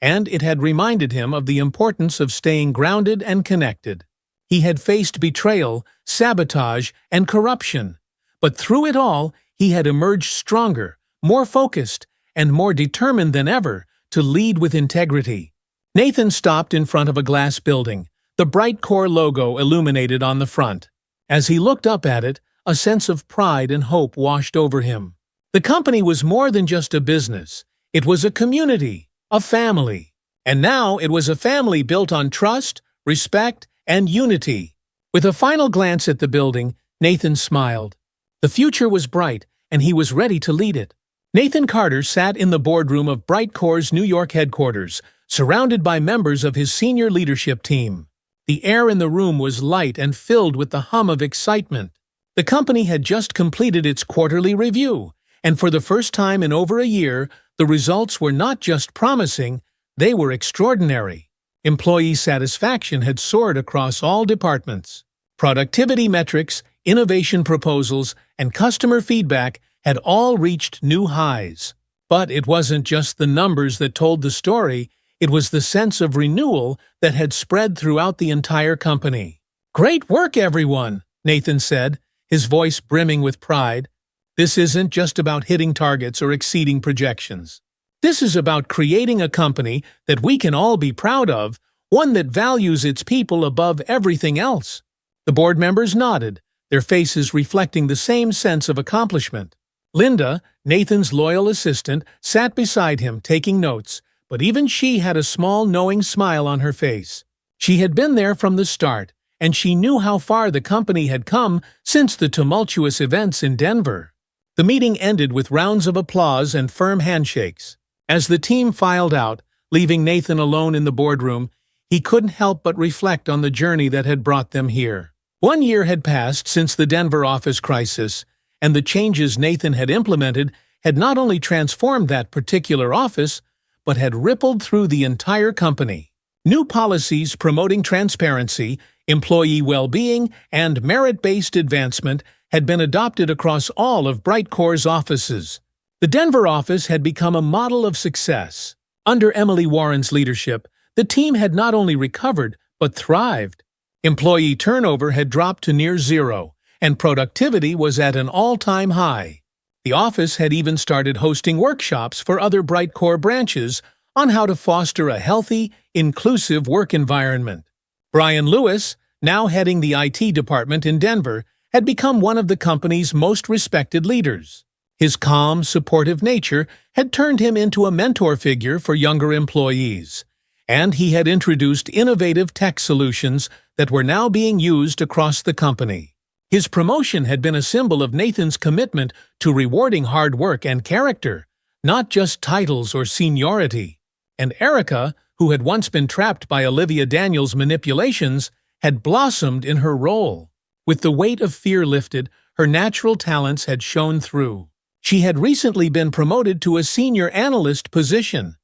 and it had reminded him of the importance of staying grounded and connected. He had faced betrayal, sabotage, and corruption, but through it all, he had emerged stronger, more focused, and more determined than ever to lead with integrity. Nathan stopped in front of a glass building, the Brightcore logo illuminated on the front. As he looked up at it, a sense of pride and hope washed over him. The company was more than just a business. It was a community, a family. And now it was a family built on trust, respect, and unity. With a final glance at the building, Nathan smiled. The future was bright, and he was ready to lead it. Nathan Carter sat in the boardroom of Brightcore's New York headquarters, surrounded by members of his senior leadership team. The air in the room was light and filled with the hum of excitement. The company had just completed its quarterly review, and for the first time in over a year, the results were not just promising, they were extraordinary. Employee satisfaction had soared across all departments. Productivity metrics, innovation proposals, and customer feedback had all reached new highs. But it wasn't just the numbers that told the story, it was the sense of renewal that had spread throughout the entire company. "Great work, everyone," Nathan said, his voice brimming with pride. "This isn't just about hitting targets or exceeding projections. This is about creating a company that we can all be proud of, one that values its people above everything else." The board members nodded, their faces reflecting the same sense of accomplishment. Linda, Nathan's loyal assistant, sat beside him taking notes, but even she had a small knowing smile on her face. She had been there from the start, and she knew how far the company had come since the tumultuous events in Denver. The meeting ended with rounds of applause and firm handshakes. As the team filed out, leaving Nathan alone in the boardroom, he couldn't help but reflect on the journey that had brought them here. 1 year had passed since the Denver office crisis, and the changes Nathan had implemented had not only transformed that particular office, but had rippled through the entire company. New policies promoting transparency, employee well-being, and merit-based advancement had been adopted across all of Brightcore's offices. The Denver office had become a model of success. Under Emily Warren's leadership, the team had not only recovered, but thrived. Employee turnover had dropped to near zero, and productivity was at an all-time high. The office had even started hosting workshops for other Brightcore branches on how to foster a healthy, inclusive work environment. Brian Lewis, now heading the IT department in Denver, had become one of the company's most respected leaders. His calm, supportive nature had turned him into a mentor figure for younger employees, and he had introduced innovative tech solutions that were now being used across the company. His promotion had been a symbol of Nathan's commitment to rewarding hard work and character, not just titles or seniority. And Erica, who had once been trapped by Olivia Daniels' manipulations, had blossomed in her role. With the weight of fear lifted, her natural talents had shone through. She had recently been promoted to a senior analyst position,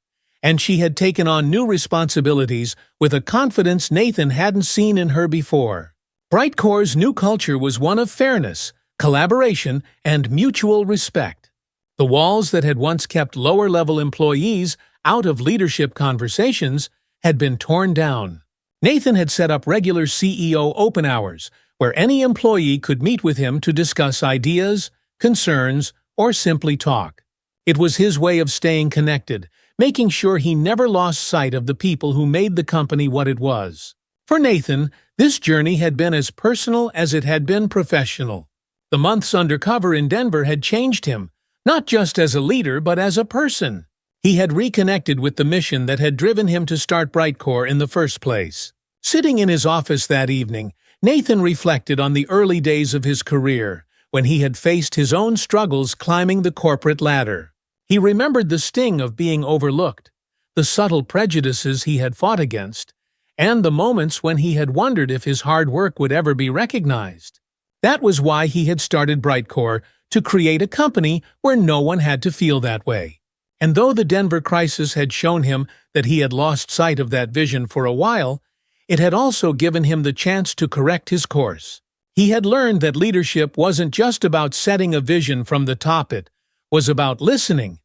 and she had taken on new responsibilities with a confidence Nathan hadn't seen in her before. Brightcore's new culture was one of fairness, collaboration, and mutual respect. The walls that had once kept lower-level employees out of leadership conversations had been torn down. Nathan had set up regular CEO open hours, where any employee could meet with him to discuss ideas, concerns, or simply talk. It was his way of staying connected, making sure he never lost sight of the people who made the company what it was. For Nathan, this journey had been as personal as it had been professional. The months undercover in Denver had changed him, not just as a leader but as a person. He had reconnected with the mission that had driven him to start Brightcore in the first place. Sitting in his office that evening, Nathan reflected on the early days of his career, when he had faced his own struggles climbing the corporate ladder. He remembered the sting of being overlooked, the subtle prejudices he had fought against, and the moments when he had wondered if his hard work would ever be recognized. That was why he had started Brightcore, to create a company where no one had to feel that way. And though the Denver crisis had shown him that he had lost sight of that vision for a while, it had also given him the chance to correct his course. He had learned that leadership wasn't just about setting a vision from the top, it was about listening,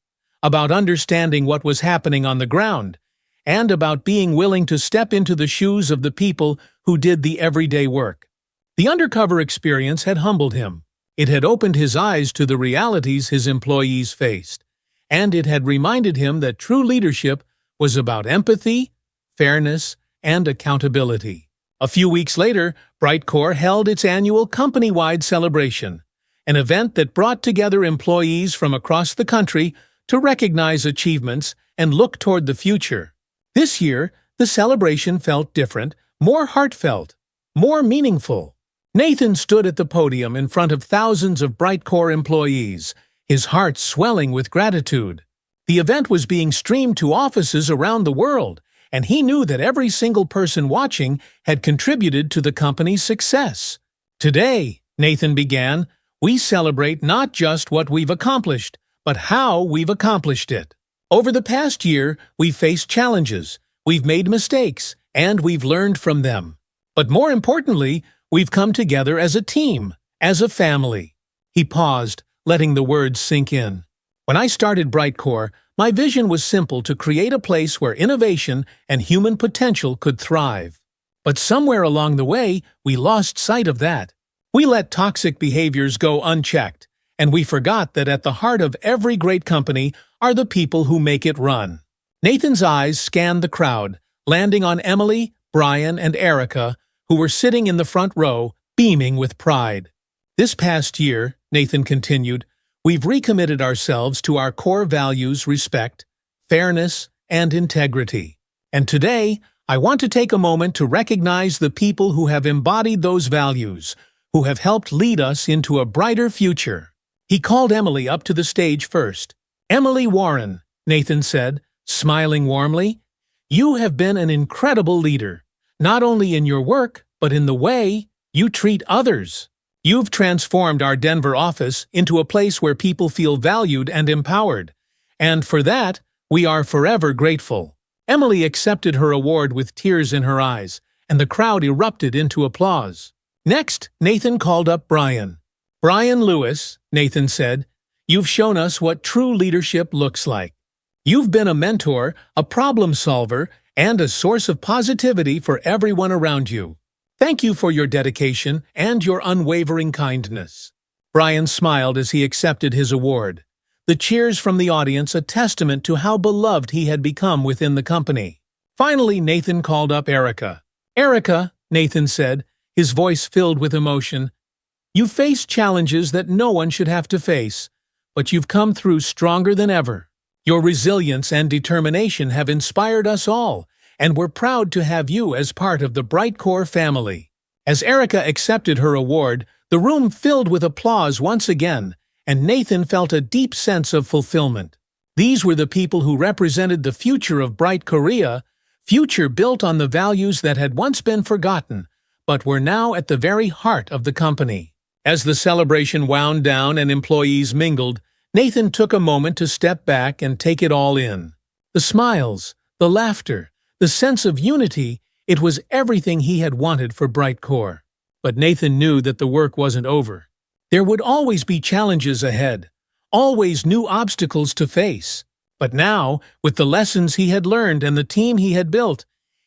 about understanding what was happening on the ground, and about being willing to step into the shoes of the people who did the everyday work. The undercover experience had humbled him. It had opened his eyes to the realities his employees faced, and it had reminded him that true leadership was about empathy, fairness, and accountability. A few weeks later, Brightcore held its annual company-wide celebration, an event that brought together employees from across the country to recognize achievements and look toward the future. This year, the celebration felt different, more heartfelt, more meaningful. Nathan stood at the podium in front of thousands of Brightcore employees, his heart swelling with gratitude. The event was being streamed to offices around the world, and he knew that every single person watching had contributed to the company's success. Today, Nathan began, we celebrate not just what we've accomplished, but how we've accomplished it. Over the past year, we've faced challenges, we've made mistakes, and we've learned from them. But more importantly, we've come together as a team, as a family. He paused, letting the words sink in. When I started Brightcore, my vision was simple: to create a place where innovation and human potential could thrive. But somewhere along the way, we lost sight of that. We let toxic behaviors go unchecked, and we forgot that at the heart of every great company are the people who make it run. Nathan's eyes scanned the crowd, landing on Emily, Brian, and Erica, who were sitting in the front row, beaming with pride. This past year, Nathan continued, we've recommitted ourselves to our core values: respect, fairness, and integrity. And today, I want to take a moment to recognize the people who have embodied those values, who have helped lead us into a brighter future. He called Emily up to the stage first. Emily Warren, Nathan said, smiling warmly, you have been an incredible leader, not only in your work, but in the way you treat others. You've transformed our Denver office into a place where people feel valued and empowered, and for that, we are forever grateful. Emily accepted her award with tears in her eyes, and the crowd erupted into applause. Next, Nathan called up Brian. Brian Lewis, Nathan said, you've shown us what true leadership looks like. You've been a mentor, a problem solver, and a source of positivity for everyone around you. Thank you for your dedication and your unwavering kindness. Brian smiled as he accepted his award, the cheers from the audience a testament to how beloved he had become within the company. Finally, Nathan called up Erica. Erica, Nathan said, his voice filled with emotion, you've faced challenges that no one should have to face, but you've come through stronger than ever. Your resilience and determination have inspired us all, and we're proud to have you as part of the Brightcore family. As Erica accepted her award, the room filled with applause once again, and Nathan felt a deep sense of fulfillment. These were the people who represented the future of Bright Korea, future built on the values that had once been forgotten, but were now at the very heart of the company. As the celebration wound down and employees mingled, Nathan took a moment to step back and take it all in. The smiles, the laughter, the sense of unity, it was everything he had wanted for Brightcore. But Nathan knew that the work wasn't over. There would always be challenges ahead, always new obstacles to face. But now, with the lessons he had learned and the team he had built,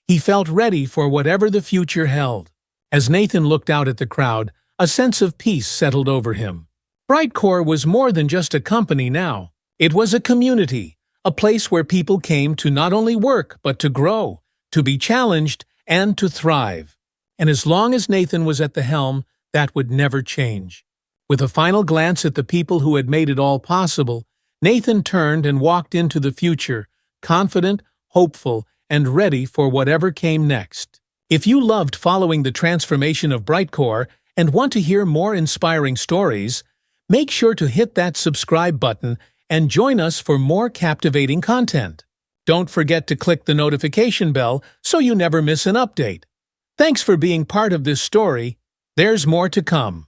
he felt ready for whatever the future held. As Nathan looked out at the crowd, a sense of peace settled over him. Brightcore was more than just a company now. It was a community, a place where people came to not only work but to grow, to be challenged, and to thrive. And as long as Nathan was at the helm, that would never change. With a final glance at the people who had made it all possible, Nathan turned and walked into the future, confident, hopeful, and ready for whatever came next. If you loved following the transformation of Brightcore and want to hear more inspiring stories, make sure to hit that subscribe button and join us for more captivating content. Don't forget to click the notification bell so you never miss an update. Thanks for being part of this story. There's more to come.